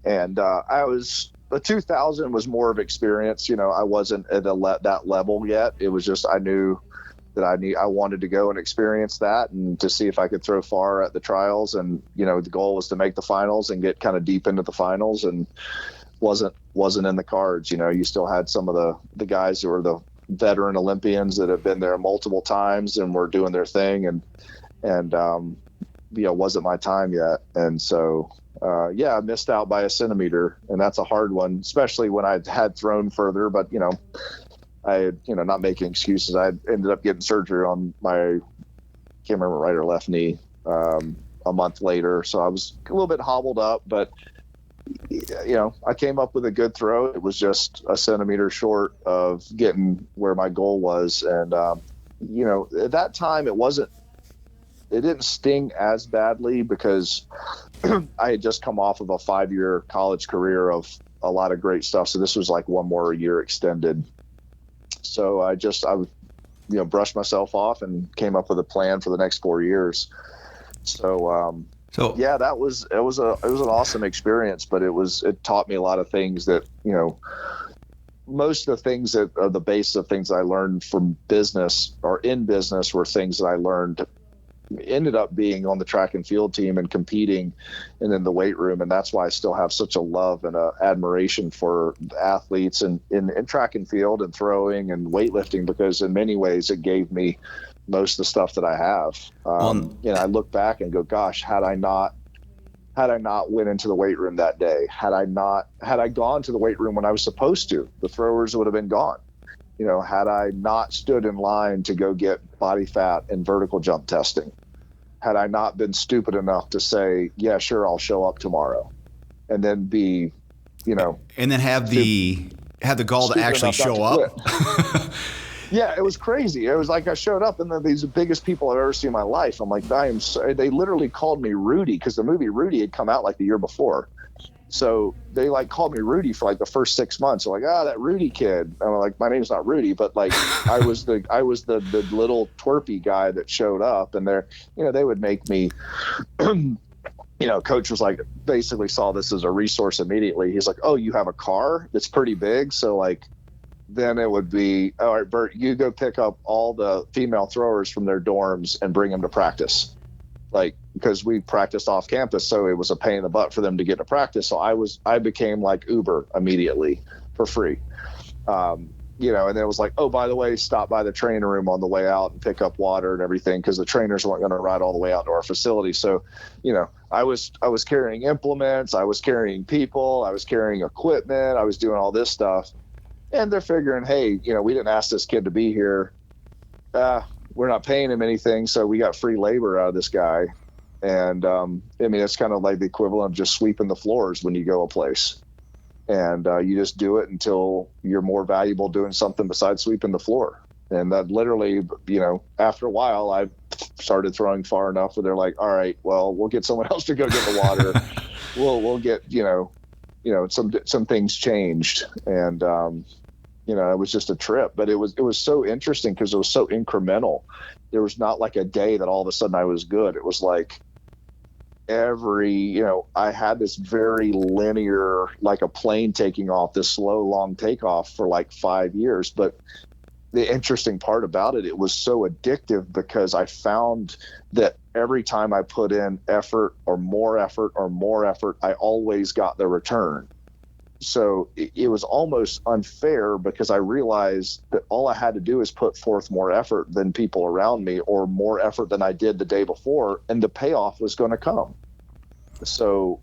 And the 2000 was more of experience. I wasn't at that level yet. It was just, I knew that I wanted to go and experience that and to see if I could throw far at the trials. And, the goal was to make the finals and get kind of deep into the finals, and wasn't in the cards. You still had some of the guys who were the veteran Olympians that have been there multiple times and were doing their thing, and wasn't my time yet. And so, I missed out by a centimeter, and that's a hard one, especially when I had thrown further, but, I, not making excuses. I ended up getting surgery on my, can't remember, right or left knee, a month later. So I was a little bit hobbled up, but, I came up with a good throw. It was just a centimeter short of getting where my goal was. And, at that time it didn't sting as badly because I had just come off of a 5-year college career of a lot of great stuff. So this was like 1 more year extended. So I brushed myself off and came up with a plan for the next 4 years. So yeah, it was an awesome experience, but it taught me a lot of things that, most of the things that are the base of things I learned from business or in business were things that I learned, ended up being on the track and field team and competing and in the weight room. And that's why I still have such a love and a admiration for athletes and in track and field and throwing and weightlifting, because in many ways it gave me most of the stuff that I have. I look back and go, gosh, had I not went into the weight room that day, had I gone to the weight room when I was supposed to, the throwers would have been gone. Had I not stood in line to go get body fat and vertical jump testing, had I not been stupid enough to say, yeah, sure, I'll show up tomorrow, and then be, and then have the gall to actually show up. Yeah, it was crazy. It was like I showed up, and they're these biggest people I've ever seen in my life. I'm like, they literally called me Rudy, because the movie Rudy had come out like the year before. So they like called me Rudy for like the first 6 months. They're like, that Rudy kid. I'm like, my name's not Rudy, but like I was the little twerpy guy that showed up, and they would make me, coach was like, basically saw this as a resource immediately. He's like, oh, you have a car that's pretty big. So like, then it would be, all right, Bert, you go pick up all the female throwers from their dorms and bring them to practice. like, because we practiced off campus, so it was a pain in the butt for them to get to practice. So I became like Uber immediately for free. And then it was like, oh, by the way, stop by the training room on the way out and pick up water and everything, because the trainers weren't going to ride all the way out to our facility. So, I was carrying implements, I was carrying people, I was carrying equipment, I was doing all this stuff. And they're figuring, hey, we didn't ask this kid to be here. We're not paying him anything, so we got free labor out of this guy. And it's kind of like the equivalent of just sweeping the floors when you go a place. And you just do it until you're more valuable doing something besides sweeping the floor. And that literally, after a while, I started throwing far enough where they're like, all right, well, we'll get someone else to go get the water. we'll get, some things changed. And, it was just a trip, but it was so interesting because it was so incremental. There was not like a day that all of a sudden I was good. It was like, I had this very linear, like a plane taking off, this slow, long takeoff for like 5 years. But the interesting part about it was so addictive because I found that every time I put in effort or more effort, I always got the return. So it was almost unfair because I realized that all I had to do is put forth more effort than people around me, or more effort than I did the day before, and the payoff was going to come. So,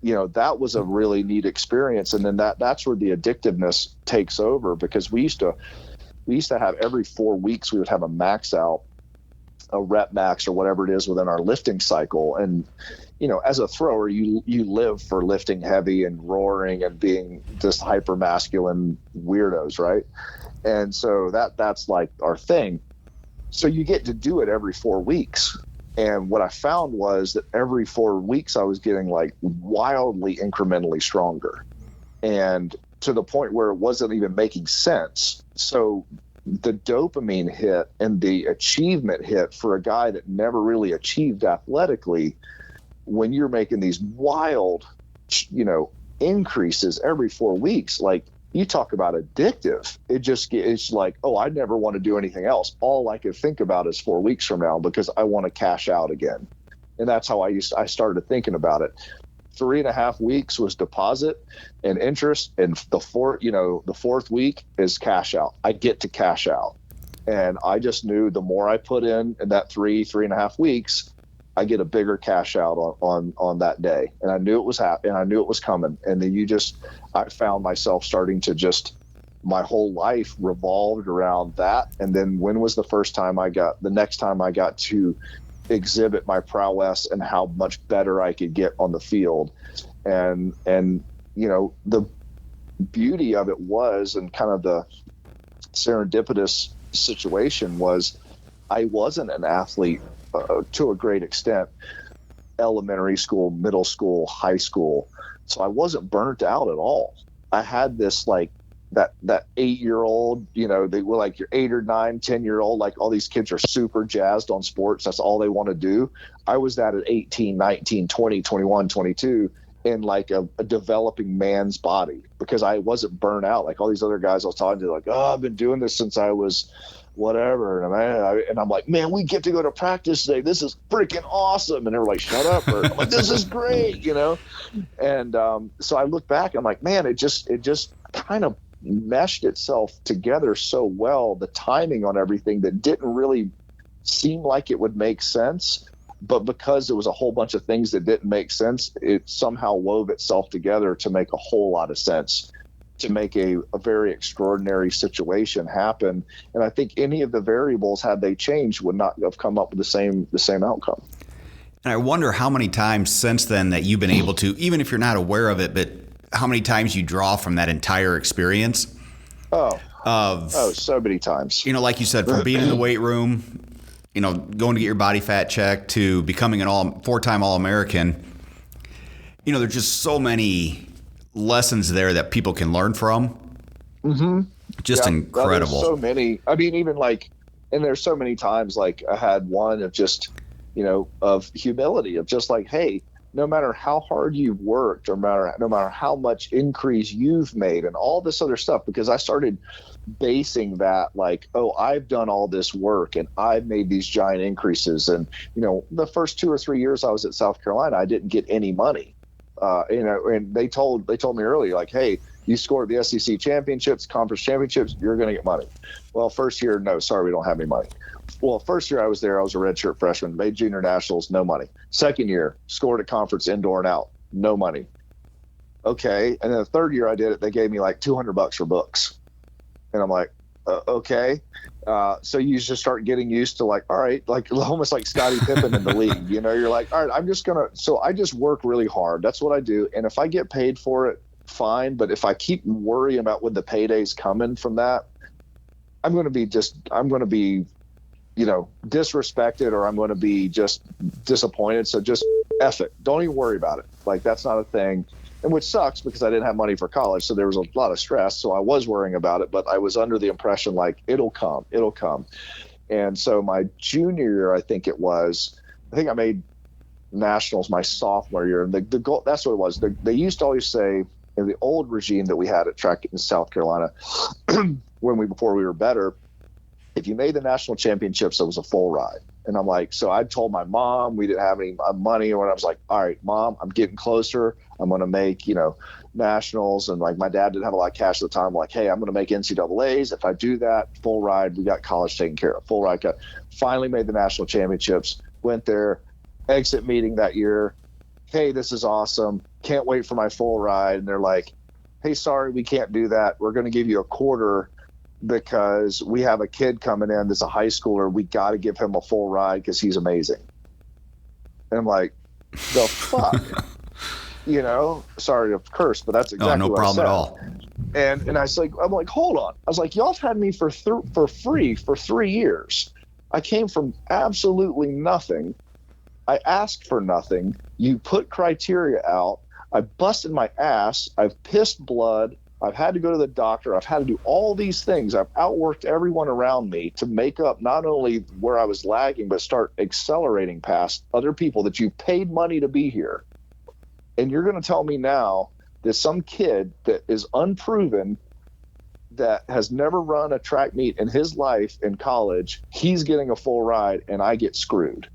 that was a really neat experience. And then that's where the addictiveness takes over, because we used to have every 4 weeks, we would have a max out, a rep max or whatever it is within our lifting cycle. And, as a thrower, you live for lifting heavy and roaring and being just hyper masculine weirdos, right? And so that's like our thing. So you get to do it every 4 weeks. And what I found was that every 4 weeks I was getting like wildly incrementally stronger, and to the point where it wasn't even making sense. So the dopamine hit and the achievement hit for a guy that never really achieved athletically, when you're making these wild, increases every 4 weeks, like, you talk about addictive. It's like, oh, I never want to do anything else. All I could think about is 4 weeks from now, because I want to cash out again. And that's how I started thinking about it. 3.5 weeks was deposit and interest, and the fourth week is cash out. I get to cash out. And I just knew the more I put in that 3.5 weeks, I get a bigger cash out on that day. And I knew it was happening. I knew it was coming. And then I found myself starting to my whole life revolved around that. And then when was the next time I got to exhibit my prowess and how much better I could get on the field. And the beauty of it was, and kind of the serendipitous situation was, I wasn't an athlete to a great extent, elementary school, middle school, high school. So I wasn't burnt out at all. I had this like that 8-year-old, they were like your 8 or 9, 10-year-old, like all these kids are super jazzed on sports. That's all they want to do. I was that at 18, 19, 20, 21, 22 in like a developing man's body, because I wasn't burnt out. Like all these other guys I was talking to, like, oh, I've been doing this since I was whatever. And I'm like, man, we get to go to practice today. This is freaking awesome. And they're like, shut up. Bert. I'm like, this is great, And so I look back, I'm like, man, it just kind of meshed itself together so well. The timing on everything that didn't really seem like it would make sense, but because there was a whole bunch of things that didn't make sense, it somehow wove itself together to make a whole lot of sense, to make a very extraordinary situation happen. And I think any of the variables, had they changed, would not have come up with the same outcome. And I wonder how many times since then that you've been able to, even if you're not aware of it, but how many times you draw from that entire experience. So many times. Like you said, from being in the weight room, going to get your body fat checked, to becoming an 4-time All-American. There's just so many lessons there that people can learn from. Mm-hmm. Just incredible. So many. I mean, even like, and there's so many times, like I had one of just, of humility, of just like, hey, no matter how hard you've worked, or no matter how much increase you've made and all this other stuff, because I started basing that like, oh, I've done all this work and I've made these giant increases. And, the first 2 or 3 years I was at South Carolina, I didn't get any money. And they told me earlier, like, hey, you scored the SEC championships, conference championships, you're going to get money. Well, first year, no, sorry, we don't have any money. Well, first year I was there, I was a redshirt freshman, made junior nationals, no money. Second year, scored a conference indoor and out, no money. Okay. And then the third year I did it, they gave me like $200 for books. And I'm like, okay. So you just start getting used to like, all right, like almost like Scottie Pippen in the league, you're like, all right, so I just work really hard. That's what I do. And if I get paid for it, fine. But if I keep worrying about when the payday's coming from that, I'm going to be disrespected, or I'm going to be just disappointed. So just F it. Don't even worry about it. Like, that's not a thing. And which sucks because I didn't have money for college. So there was a lot of stress. So I was worrying about it, but I was under the impression like it'll come. And so my junior year, I think I made nationals my sophomore year. And the goal, that's what it was. They used to always say in the old regime that we had at track in South Carolina, before we were better, if you made the national championships, it was a full ride. And I'm like, so I told my mom we didn't have any money, and I was like, all right, Mom, I'm getting closer. I'm going to make, nationals. And like, my dad didn't have a lot of cash at the time. I'm like, hey, I'm going to make NCAAs. If I do that, full ride, we got college taken care of. Full ride. Finally made the national championships, went there, exit meeting that year. Hey, this is awesome. Can't wait for my full ride. And they're like, hey, sorry, we can't do that. We're going to give you a quarter because we have a kid coming in that's a high schooler. We got to give him a full ride because he's amazing. And I'm like, the fuck? Sorry to curse, but that's exactly what I said. No problem at all. And I was like, I'm like, hold on. I was like, y'all have had me for free for 3 years. I came from absolutely nothing. I asked for nothing. You put criteria out. I busted my ass. I've pissed blood. I've had to go to the doctor. I've had to do all these things. I've outworked everyone around me to make up not only where I was lagging, but start accelerating past other people that you paid money to be here. And you're going to tell me now that some kid that is unproven, that has never run a track meet in his life in college, he's getting a full ride and I get screwed.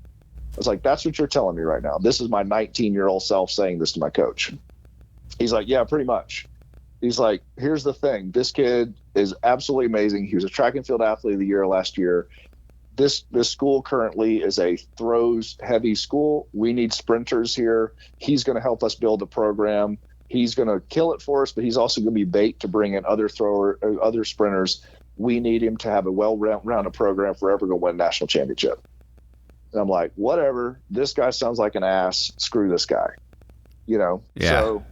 I was like, that's what you're telling me right now. This is my 19-year-old self saying this to my coach. He's like, yeah, pretty much. He's like, here's the thing. This kid is absolutely amazing. He was a track and field athlete of the year last year. This school currently is a throws heavy school. We need sprinters here. He's going to help us build a program. He's going to kill it for us, but he's also going to be bait to bring in other sprinters. We need him to have a well-rounded program for ever going to win a national championship. And I'm like, whatever. This guy sounds like an ass. Screw this guy. Yeah. So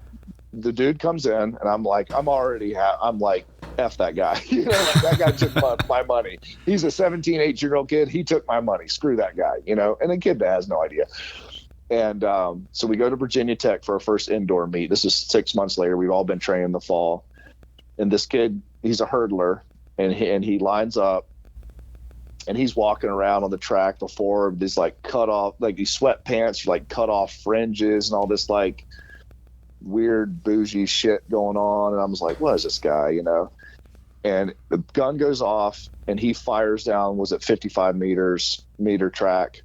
the dude comes in and I'm like, I'm like, F that guy. Like, that guy took my money. He's a 17, 18-year-old kid. He took my money. Screw that guy, and the kid has no idea. And so we go to Virginia Tech for our first indoor meet. This is 6 months later. We've all been training in the fall. And this kid, he's a hurdler, and he lines up, and he's walking around on the track before these like cut off, like these sweatpants, like cut off fringes and all this like weird bougie shit going on. And I was like, what is this guy, And the gun goes off and he fires down, was it 55 meter track,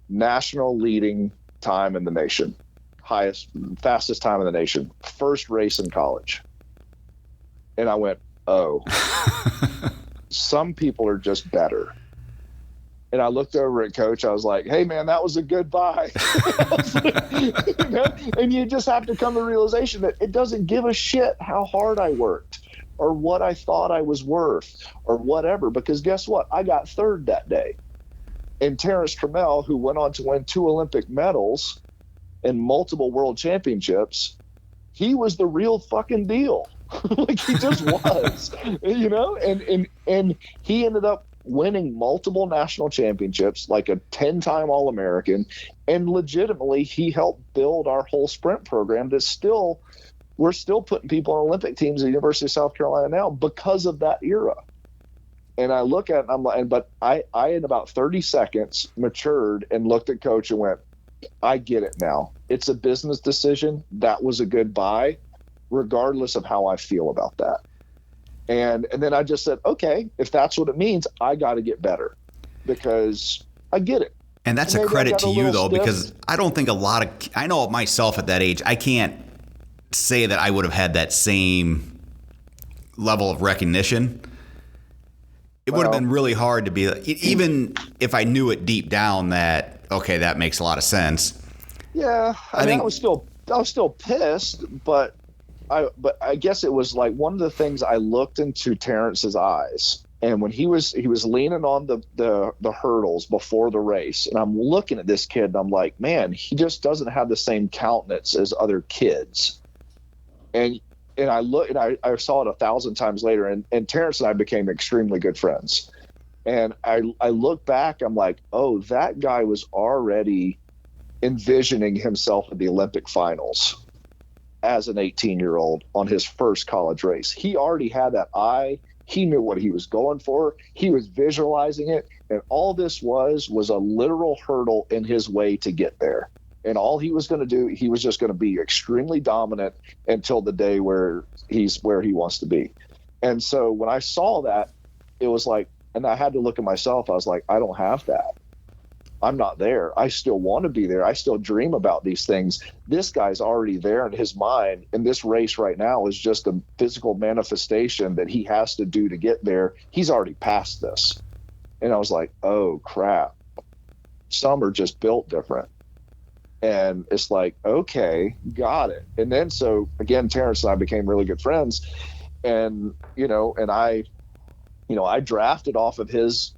national leading time in the nation, fastest time in the nation, first race in college. And I went, oh, some people are just better. And I looked over at Coach. I was like, hey, man, that was a good buy. And you just have to come to the realization that it doesn't give a shit how hard I worked or what I thought I was worth or whatever, because guess what? I got third that day. And Terrence Trammell, who went on to win 2 Olympic medals and multiple world championships, he was the real fucking deal. Like, he just was, and he ended up winning multiple national championships, like a 10-time All-American, and legitimately he helped build our whole sprint program we're still putting people on Olympic teams at the University of South Carolina now because of that era. And I look at it and I'm like, but I in about 30 seconds matured and looked at Coach and went, I get it now. It's a business decision. That was a good buy, regardless of how I feel about that. And then I just said, okay, if that's what it means, I got to get better because I get it. And that's a credit to you, though, because I don't think I know myself at that age, I can't say that I would have had that same level of recognition. It would have been really hard to be, even if I knew it deep down that, okay, that makes a lot of sense. Yeah. I mean, I was still pissed, but I guess it was like one of the things I looked into Terrence's eyes. And when he was leaning on the hurdles before the race, and I'm looking at this kid and I'm like, man, he just doesn't have the same countenance as other kids. And I look and I saw it 1,000 times later, and Terrence and I became extremely good friends. And I look back, I'm like, oh, that guy was already envisioning himself at the Olympic finals as an 18-year-old on his first college race. He already had that eye. He knew what he was going for. He was visualizing it. And all this was a literal hurdle in his way to get there. And all he was going to do, he was just going to be extremely dominant until the day where he's where he wants to be. And so when I saw that, it was like, and I had to look at myself. I was like, I don't have that. I'm not there. I still want to be there. I still dream about these things. This guy's already there in his mind. And this race right now is just a physical manifestation that he has to do to get there. He's already past this. And I was like, oh, crap. Some are just built different. And it's like, okay, got it. And then, so again, Terrence and I became really good friends. And, I drafted off of his,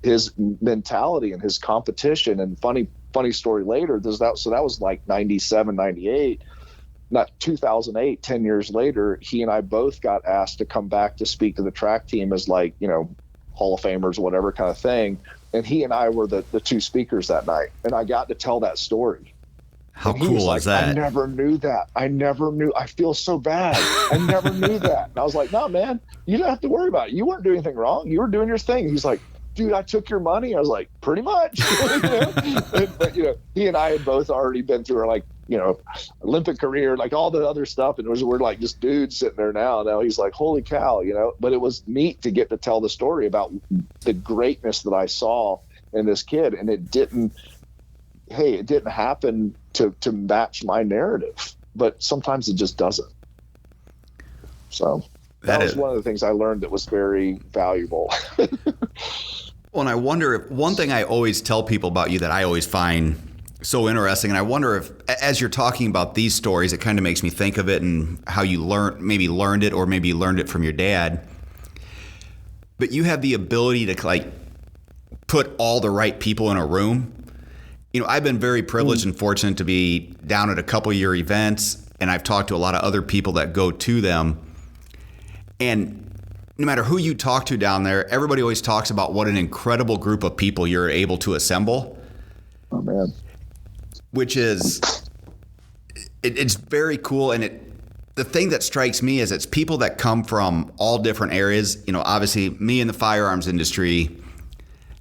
his mentality and his competition. And funny story later, so that was like 97, 98, not 2008, 10 years later, he and I both got asked to come back to speak to the track team as like, Hall of Famers, whatever kind of thing. And he and I were the two speakers that night. And I got to tell that story. How cool is that? I never knew that. I feel so bad. I never knew that. And I was like, no, man, you don't have to worry about it. You weren't doing anything wrong. You were doing your thing. He's like, dude, I took your money. I was like, pretty much. But, he and I had both already been through our Olympic career, like all the other stuff. And we're like just dudes sitting there now. Now he's like, holy cow, but it was neat to get to tell the story about the greatness that I saw in this kid. And it didn't happen to match my narrative, but sometimes it just doesn't. So that was one of the things I learned that was very valuable. Well, and I wonder if one thing I always tell people about you that I always find so interesting, and I wonder if, as you're talking about these stories, it kind of makes me think of it and how you maybe learned it, or maybe you learned it from your dad. But you have the ability to put all the right people in a room. I've been very privileged and fortunate to be down at a couple of your events, and I've talked to a lot of other people that go to them. And no matter who you talk to down there, everybody always talks about what an incredible group of people you're able to assemble. Oh, man. Which is, it's very cool. And the thing that strikes me is it's people that come from all different areas. Obviously me in the firearms industry,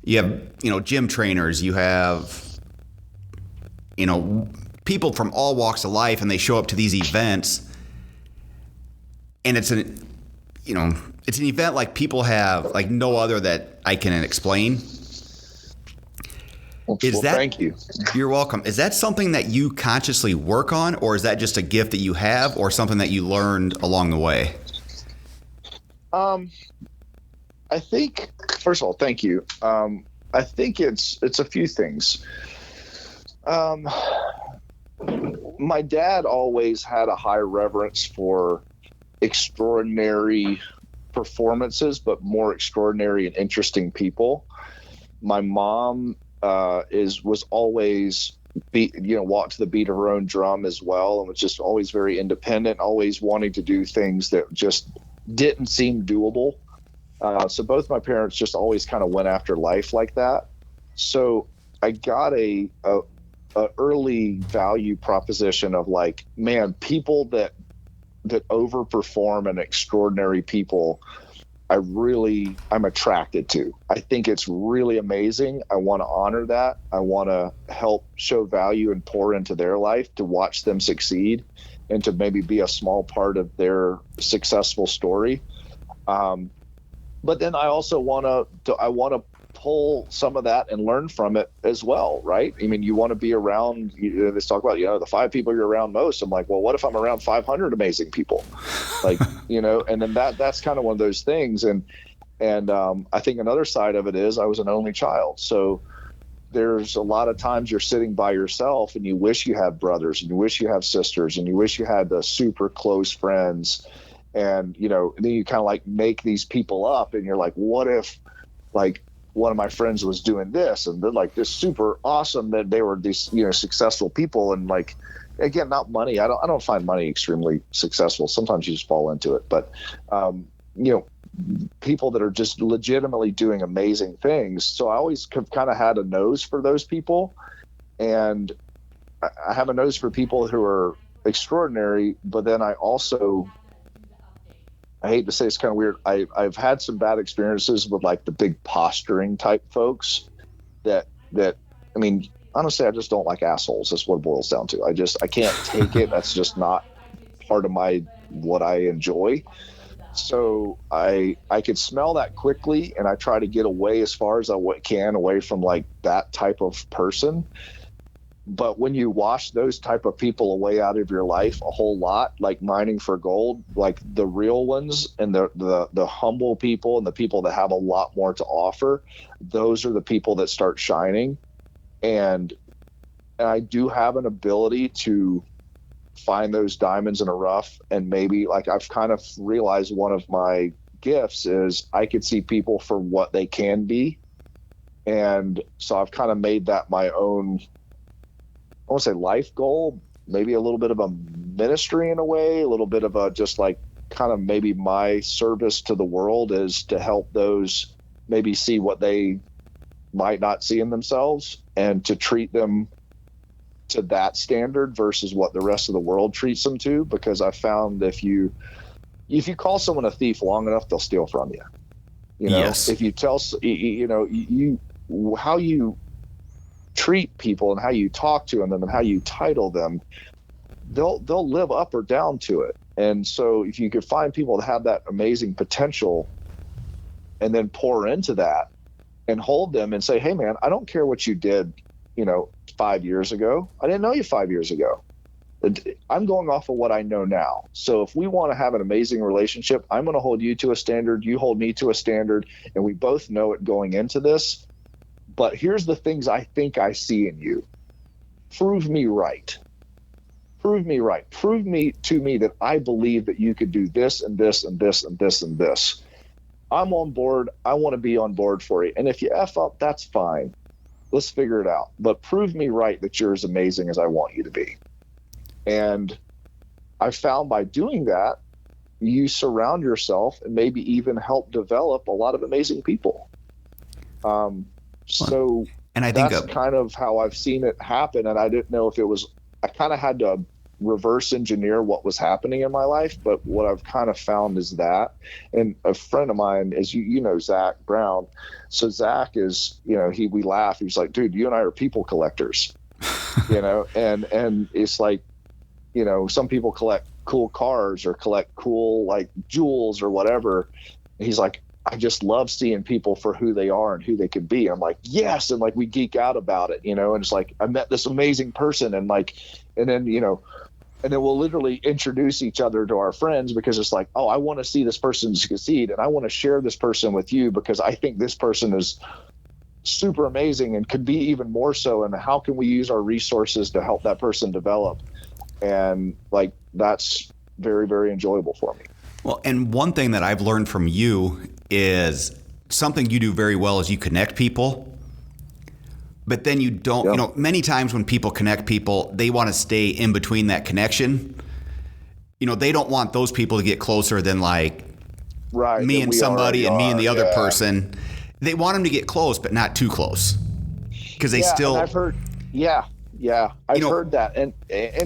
you have, gym trainers, you have, people from all walks of life, and they show up to these events, and it's an event like people have like no other that I can explain. Well, thank you. You're welcome. Is that something that you consciously work on, or is that just a gift that you have, or something that you learned along the way? I think, first of all, thank you. I think it's a few things. My dad always had a high reverence for extraordinary performances, but more extraordinary and interesting people. My mom was always walked to the beat of her own drum as well, and was just always very independent, always wanting to do things that just didn't seem doable. So both my parents just always kind of went after life like that. So I got a early value proposition of like, man, people that overperform and extraordinary people I'm attracted to. I think it's really amazing. I want to honor that. I want to help show value and pour into their life to watch them succeed and to maybe be a small part of their successful story. But then I also want to pull some of that and learn from it as well, right? I mean, you want to be around, let's talk about, the 5 people you're around most. I'm like, well, what if I'm around 500 amazing people? Like, and then that's kind of one of those things. And I think another side of it is I was an only child. So there's a lot of times you're sitting by yourself and you wish you had brothers and you wish you have sisters and you wish you had the super close friends. And, then you kind of like make these people up and you're like, what if like one of my friends was doing this and they're like this super awesome that they were these, successful people. And like, again, not money. I don't find money extremely successful. Sometimes you just fall into it, but, people that are just legitimately doing amazing things. So I always kind of had a nose for those people. And I have a nose for people who are extraordinary, but then I hate to say it's kind of weird. I've had some bad experiences with like the big posturing type folks that, I mean, honestly, I just don't like assholes. That's what it boils down to. I can't take it. That's just not part of what I enjoy. So I could smell that quickly and I try to get away as far as I can away from like that type of person. But when you wash those type of people away out of your life a whole lot, like mining for gold, like the real ones and the humble people and the people that have a lot more to offer, those are the people that start shining. And I do have an ability to find those diamonds in a rough. And maybe like I've kind of realized one of my gifts is I could see people for what they can be. And so I've kind of made that my own, I won't say life goal, maybe a little bit of a ministry in a way, a little bit of a just like kind of maybe my service to the world is to help those maybe see what they might not see in themselves and to treat them to that standard versus what the rest of the world treats them to. Because I found if you call someone a thief long enough, they'll steal from you. Yes. If you tell, how you treat people and how you talk to them and how you title them, they'll live up or down to it. And so if you could find people that have that amazing potential and then pour into that and hold them and say, hey man, I don't care what you did, 5 years ago. I didn't know you 5 years ago. I'm going off of what I know now. So if we want to have an amazing relationship, I'm going to hold you to a standard, you hold me to a standard, and we both know it going into this. But here's the things I think I see in you. Prove me right. Prove me right. Prove me to me that I believe that you could do this and this and this and this and this. I'm on board. I want to be on board for you. And if you F up, that's fine. Let's figure it out. But prove me right that you're as amazing as I want you to be. And I found by doing that, you surround yourself and maybe even help develop a lot of amazing people. So and I think that's kind of how I've seen it happen. And I didn't know if it was, I kind of had to reverse engineer what was happening in my life. But what I've kind of found is that, and a friend of mine is, Zach Brown. So Zach is, we laugh. He's like, dude, you and I are people collectors, and it's like, some people collect cool cars or collect cool like jewels or whatever. And he's like, I just love seeing people for who they are and who they could be. I'm like, yes. And like, we geek out about it, and it's like, I met this amazing person and then we'll literally introduce each other to our friends because it's like, oh, I want to see this person succeed and I want to share this person with you because I think this person is super amazing and could be even more so. And how can we use our resources to help that person develop? And like, that's very, very enjoyable for me. Well, and one thing that I've learned from you is something you do very well is you connect people. But then you don't, many times when people connect people, they want to stay in between that connection. They don't want those people to get closer than like me and somebody and me and the other person. They want them to get close, but not too close. Because they still. And I've heard, Yeah, You I've know, heard that, and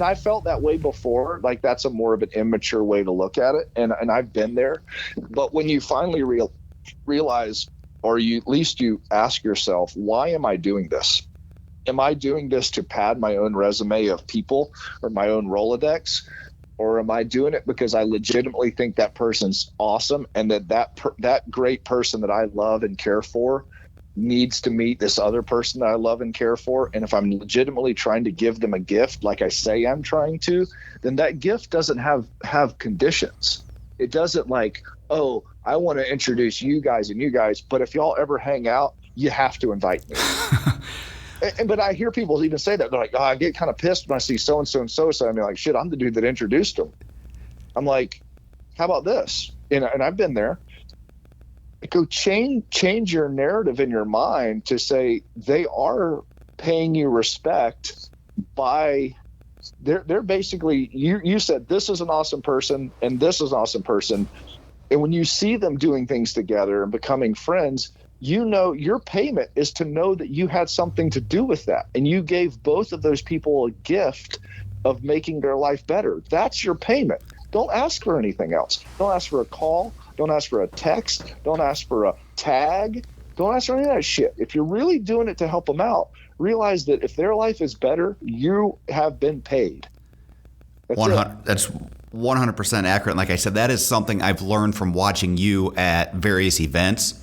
I felt that way before. Like that's a more of an immature way to look at it, and I've been there. But when you finally realize, or you at least you ask yourself, why am I doing this? Am I doing this to pad my own resume of people or my own Rolodex? Or am I doing it because I legitimately think that person's awesome and that great person that I love and care for needs to meet this other person that I love and care for? And if I'm legitimately trying to give them a gift, like I say I'm trying to, then that gift doesn't have conditions. It doesn't like, oh, I want to introduce you guys, but if y'all ever hang out, you have to invite me. But I hear people even say that. They're like, oh, I get kind of pissed when I see so-and-so and so-and-so. I mean, like, shit, I'm the dude that introduced them. I'm like, how about this? And I've been there. Go change your narrative in your mind to say they are paying you respect by they're basically, you said this is an awesome person and this is an awesome person. And when you see them doing things together and becoming friends, you know your payment is to know that you had something to do with that. And you gave both of those people a gift of making their life better. That's your payment. Don't ask for anything else. Don't ask for a call. Don't ask for a text. Don't ask for a tag. Don't ask for any of that shit. If you're really doing it to help them out, realize that if their life is better, you have been paid. That's 100% accurate. And like I said, that is something I've learned from watching you at various events.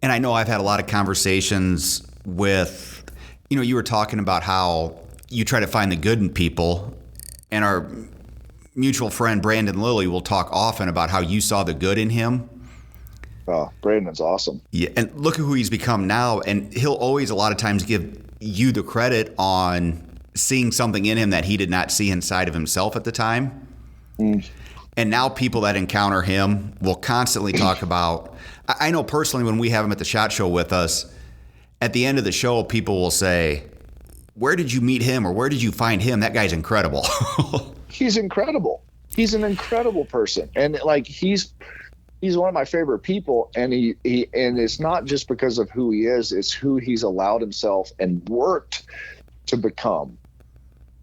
And I know I've had a lot of conversations with, you were talking about how you try to find the good in people. And our mutual friend, Brandon Lilly, will talk often about how you saw the good in him. Oh, Brandon's awesome. Yeah, and look at who he's become now. And he'll always, a lot of times, give you the credit on seeing something in him that he did not see inside of himself at the time. And now people that encounter him will constantly talk about, I know personally when we have him at the SHOT Show with us, at the end of the show, people will say, where did you meet him or where did you find him? That guy's incredible. He's incredible. He's an incredible person. And like, he's one of my favorite people. And he and it's not just because of who he is, it's who he's allowed himself and worked to become.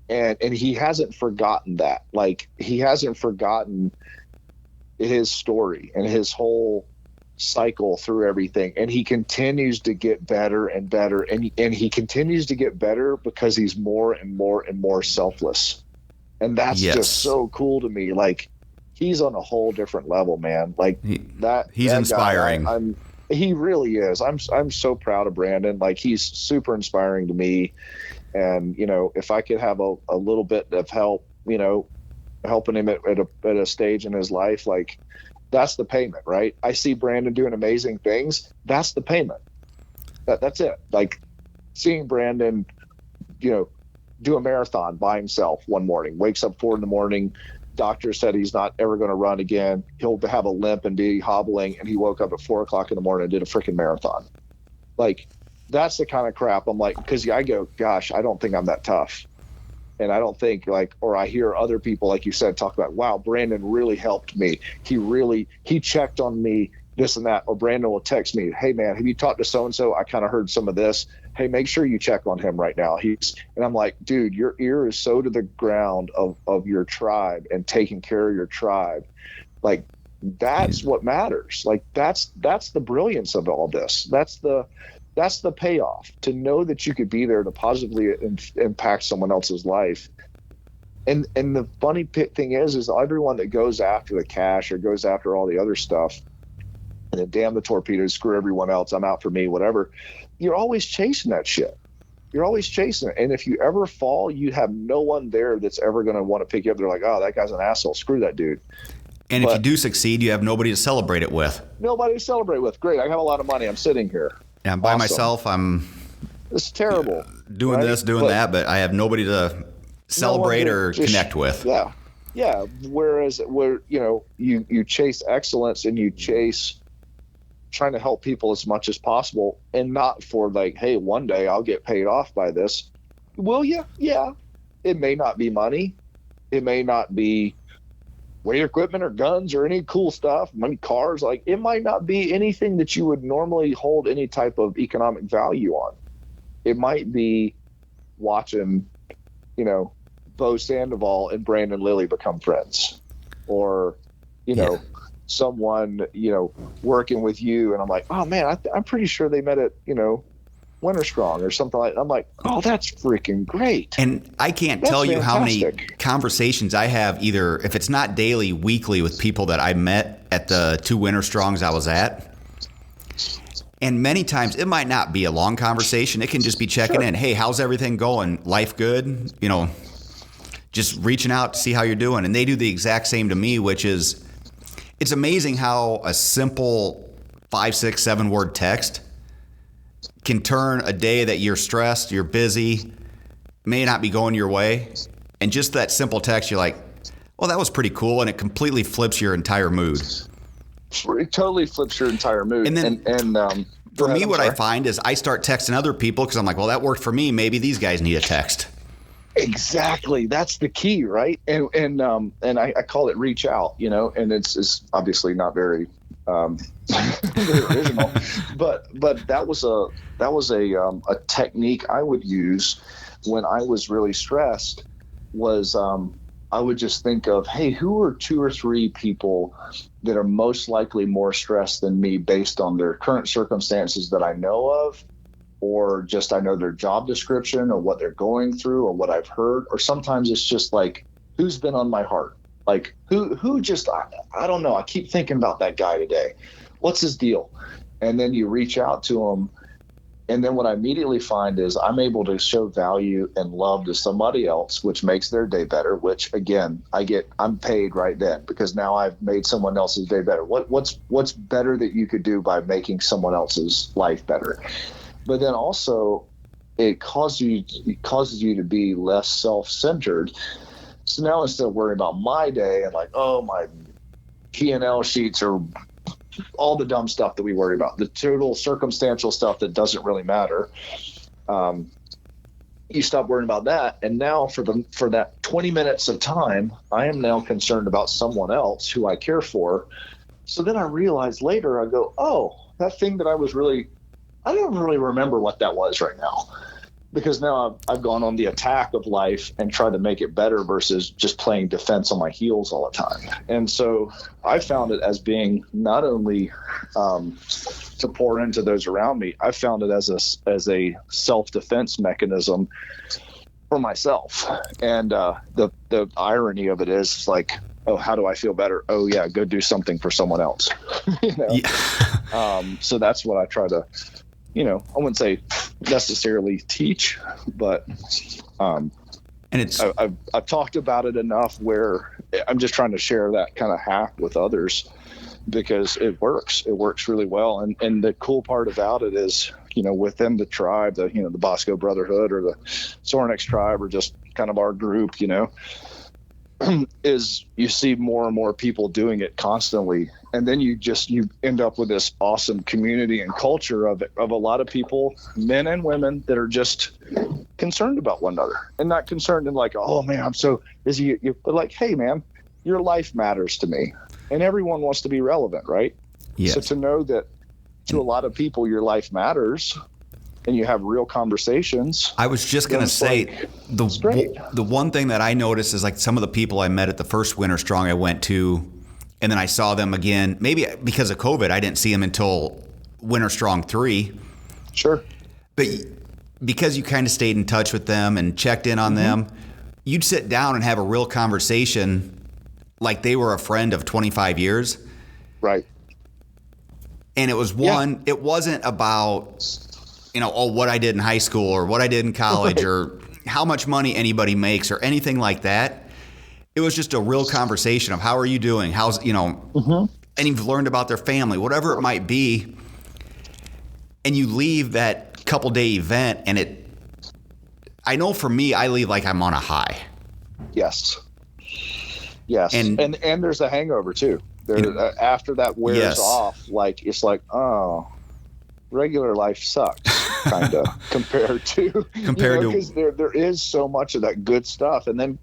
And he hasn't forgotten that. Like, he hasn't forgotten his story and his whole cycle through everything. And he continues to get better and better. And he continues to get better because he's more and more and more selfless. And that's just so cool to me. Like, he's on a whole different level, man. Like he's inspiring. He really is. I'm so proud of Brandon. Like, he's super inspiring to me. And, if I could have a little bit of help, helping him at a stage in his life, like, that's the payment, right? I see Brandon doing amazing things. That's the payment. That's it. Like, seeing Brandon, do a marathon by himself one morning, wakes up 4 a.m. Doctor said he's not ever going to run again. He'll have a limp and be hobbling. And he woke up at 4 a.m. and did a freaking marathon. Like, that's the kind of crap I'm like, because I go, gosh, I don't think I'm that tough. And I don't think or I hear other people, like you said, talk about, wow, Brandon really helped me. He checked on me, this and that. Or Brandon will text me, hey man, have you talked to so-and-so? I kind of heard some of this. Hey, make sure you check on him right now. And I'm like, dude, your ear is so to the ground of your tribe and taking care of your tribe. Like, that's what matters. Like, that's the brilliance of all this. That's the payoff, to know that you could be there to positively impact someone else's life. And the funny thing is everyone that goes after the cash or goes after all the other stuff, and then damn the torpedoes, screw everyone else, I'm out for me, whatever. You're always chasing that shit. You're always chasing it. And if you ever fall, you have no one there that's ever going to want to pick you up. They're like, oh, that guy's an asshole. Screw that dude. And if you do succeed, you have nobody to celebrate it with. Nobody to celebrate with. Great. I have a lot of money. I'm sitting here. Yeah, I'm by myself. It's terrible. Doing this, doing that, but I have nobody to celebrate or connect with. Yeah. Yeah. Whereas you chase excellence and you chase trying to help people as much as possible, and not for like, hey, one day I'll get paid off by this. Will you? Yeah. It may not be money. It may not be weight equipment or guns or any cool stuff, money, cars. Like, it might not be anything that you would normally hold any type of economic value on. It might be watching, Bo Sandoval and Brandon Lilly become friends, or, someone, working with you. And I'm like, oh man, I'm pretty sure they met at, Winter Strong or something like that. I'm like, oh, that's freaking great. And I can't tell you how many conversations I have, either if it's not daily, weekly, with people that I met at the 2 Winter Strongs I was at. And many times it might not be a long conversation. It can just be checking in. Hey, how's everything going? Life good? Just reaching out to see how you're doing. And they do the exact same to me, which is, it's amazing how a simple 5, 6, 7 word text can turn a day that you're stressed, you're busy, may not be going your way. And just that simple text, you're like, well, that was pretty cool. And it completely flips your entire mood. It totally flips your entire mood. And then for me, what I find is I start texting other people because I'm like, well, that worked for me. Maybe these guys need a text. Exactly. That's the key, right? And I call it reach out, and it's obviously not very very original, but that was a technique I would use when I was really stressed. Was I would just think of, hey, who are 2 or 3 people that are most likely more stressed than me based on their current circumstances that I know of, or just I know their job description or what they're going through or what I've heard. Or sometimes it's just like, who's been on my heart? Like who just, I don't know. I keep thinking about that guy today. What's his deal? And then you reach out to him. And then what I immediately find is I'm able to show value and love to somebody else, which makes their day better, which again, I'm paid right then because now I've made someone else's day better. What's better that you could do by making someone else's life better? But then also it causes you to be less self-centered. So now instead of worrying about my day and like, oh, my P&L sheets or all the dumb stuff that we worry about, the total circumstantial stuff that doesn't really matter, you stop worrying about that. And now for that 20 minutes of time, I am now concerned about someone else who I care for. So then I realize later, I go, oh, that thing that I don't really remember what that was right now, because now I've gone on the attack of life and tried to make it better versus just playing defense on my heels all the time. And so I found it as being not only to pour into those around me, I found it as a self-defense mechanism for myself. And the irony of it is like, oh, how do I feel better? Oh yeah, go do something for someone else. Yeah. So that's what I try to, I wouldn't say necessarily teach, but and it's I've talked about it enough where I'm just trying to share that kind of hack with others because it works. It works really well. And the cool part about it is, within the tribe, the Bosco Brotherhood or the Sorin tribe or just kind of our group, is you see more and more people doing it constantly. And then you end up with this awesome community and culture of a lot of people, men and women, that are just concerned about one another and not concerned in like, oh man, I'm so busy. But like, hey man, your life matters to me, and everyone wants to be relevant, right? Yes. So to know that to a lot of people, your life matters and you have real conversations. I was just going to say, the one thing that I noticed is like some of the people I met at the first Winter Strong I went to, and then I saw them again, maybe because of COVID, I didn't see them until Winter Strong 3. Sure. But because you kind of stayed in touch with them and checked in on them, you'd sit down and have a real conversation like they were a friend of 25 years. Right. And it was it wasn't about, what I did in high school or what I did in college or how much money anybody makes or anything like that. It was just a real conversation of how are you doing? How's, and you've learned about their family, whatever it might be. And you leave that couple day event and I know for me, I leave like I'm on a high. Yes. And there's a hangover too. After that wears off, like, it's like, oh, regular life sucks, kind of compared to because there is so much of that good stuff. And then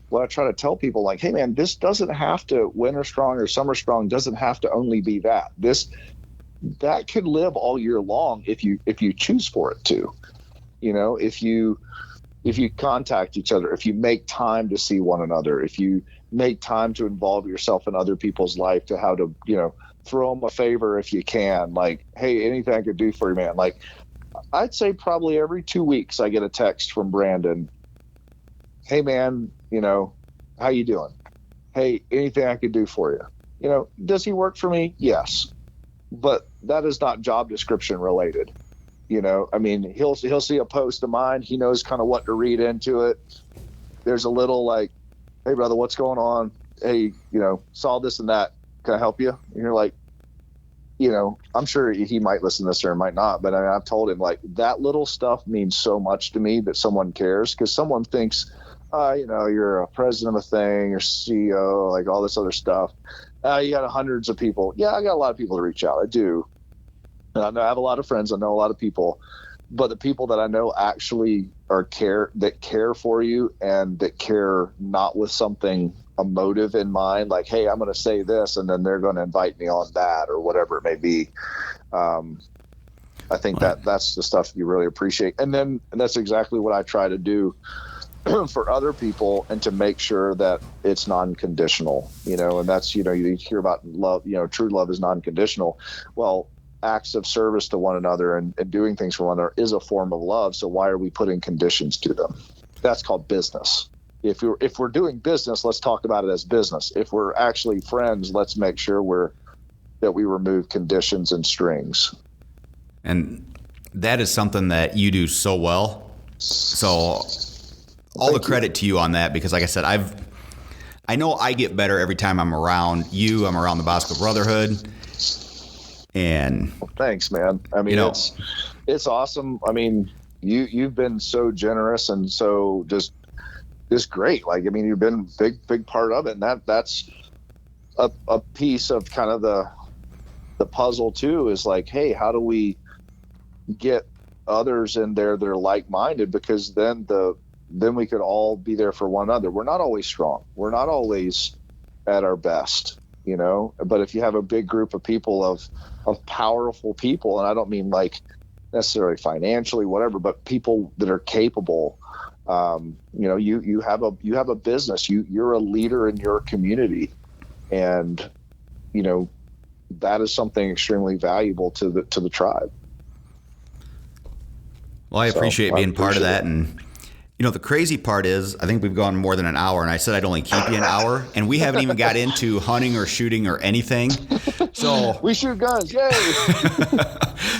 what I try to tell people, like, hey man, this doesn't have to, Winter Strong or Summer Strong doesn't have to only be that could live all year long if you choose for it to. if you contact each other, if you make time to see one another, if you make time to involve yourself in other people's life, to how to, throw them a favor if you can, like, hey, anything I could do for you, man. Like, I'd say probably every 2 weeks I get a text from Brandon. Hey, man, how you doing? Hey, anything I could do for you? Does he work for me? Yes. But that is not job description related. I mean, he'll see a post of mine. He knows kind of what to read into it. There's a little like, hey, brother, what's going on? Hey, saw this and that. Can I help you? And you're like, I'm sure he might listen to this or might not. But I've told him, like, that little stuff means so much to me, that someone cares, because someone thinks, you're a president of a thing, you're CEO, like all this other stuff. You got hundreds of people. Yeah, I got a lot of people to reach out. I do. And I have a lot of friends. I know a lot of people, but the people that I know actually care for you, and that care not with a motive in mind, like, hey, I'm going to say this, and then they're going to invite me on that, or whatever it may be. I think that's the stuff you really appreciate. And that's exactly what I try to do for other people, and to make sure that it's non-conditional, and that's, you hear about love, true love is non-conditional. Well, acts of service to one another and doing things for one another is a form of love. So why are we putting conditions to them? That's called business. If we're doing business, let's talk about it as business. If we're actually friends, let's make sure that we remove conditions and strings. And that is something that you do so well. So all the credit to you on that, because like I said, I know I get better every time I'm around you. I'm around the Bosco Brotherhood. And well, thanks, man. I mean, it's awesome. I mean, you've been so generous and so just great. Like, I mean, you've been a big part of it, and that's a piece of kind of the puzzle too, is like, hey, how do we get others in there that are like-minded? Because then we could all be there for one another. We're not always strong. We're not always at our best, but if you have a big group of people, of powerful people, and I don't mean like necessarily financially, whatever, but people that are capable, you have a business, you're a leader in your community, and that is something extremely valuable to the tribe. Well, I appreciate being part of that. And the crazy part is, I think we've gone more than an hour, and I said I'd only keep you an hour, and we haven't even got into hunting or shooting or anything. So we shoot guns, yay!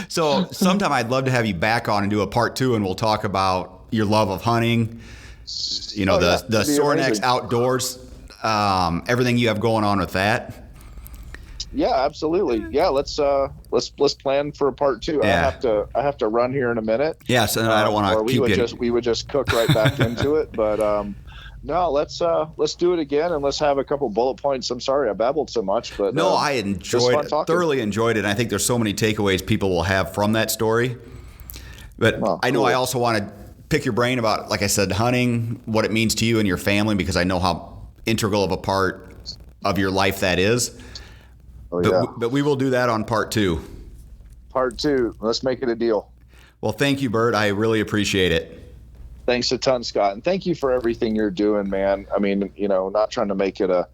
So sometime I'd love to have you back on and do a part 2, and we'll talk about your love of hunting, the Sorin outdoors, everything you have going on with that. Yeah, absolutely. Yeah, let's plan for a part 2. Yeah. I have to run here in a minute. Yeah, so I don't want to keep you. We would just cook right back into it. But no, let's do it again, and let's have a couple bullet points. I'm sorry I babbled so much, but no, I thoroughly enjoyed it. And I think there's so many takeaways people will have from that story. But I know I also want to pick your brain about, like I said, hunting, what it means to you and your family, because I know how integral of a part of your life that is. But we will do that on part 2. Part 2. Let's make it a deal. Well, thank you, Bert. I really appreciate it. Thanks a ton, Scott. And thank you for everything you're doing, man. I mean, not trying to make it a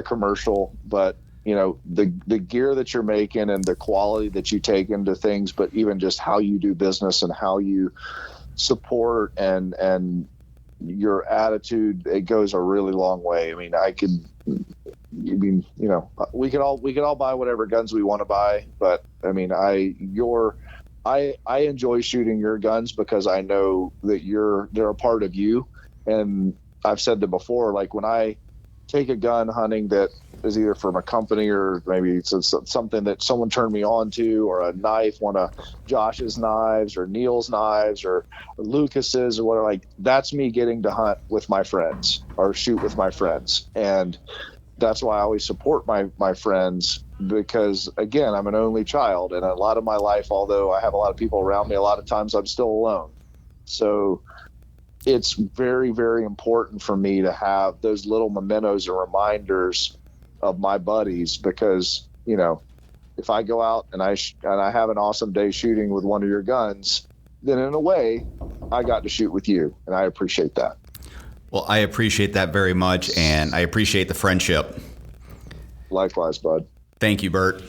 commercial, but, the gear that you're making and the quality that you take into things, but even just how you do business and how you support and your attitude, it goes a really long way. I mean, we could all buy whatever guns we want to buy, but I mean, I enjoy shooting your guns because I know that they're a part of you. And I've said that before, like when I take a gun hunting that is either from a company or maybe it's something that someone turned me on to, or a knife, one of Josh's knives or Neil's knives or Lucas's or whatever, like that's me getting to hunt with my friends or shoot with my friends. And that's why I always support my friends, because again, I'm an only child, and a lot of my life, although I have a lot of people around me, a lot of times I'm still alone. So it's very, very important for me to have those little mementos or reminders of my buddies, because, if I go out and I have an awesome day shooting with one of your guns, then in a way I got to shoot with you, and I appreciate that. Well, I appreciate that very much, and I appreciate the friendship. Likewise, bud. Thank you, Bert.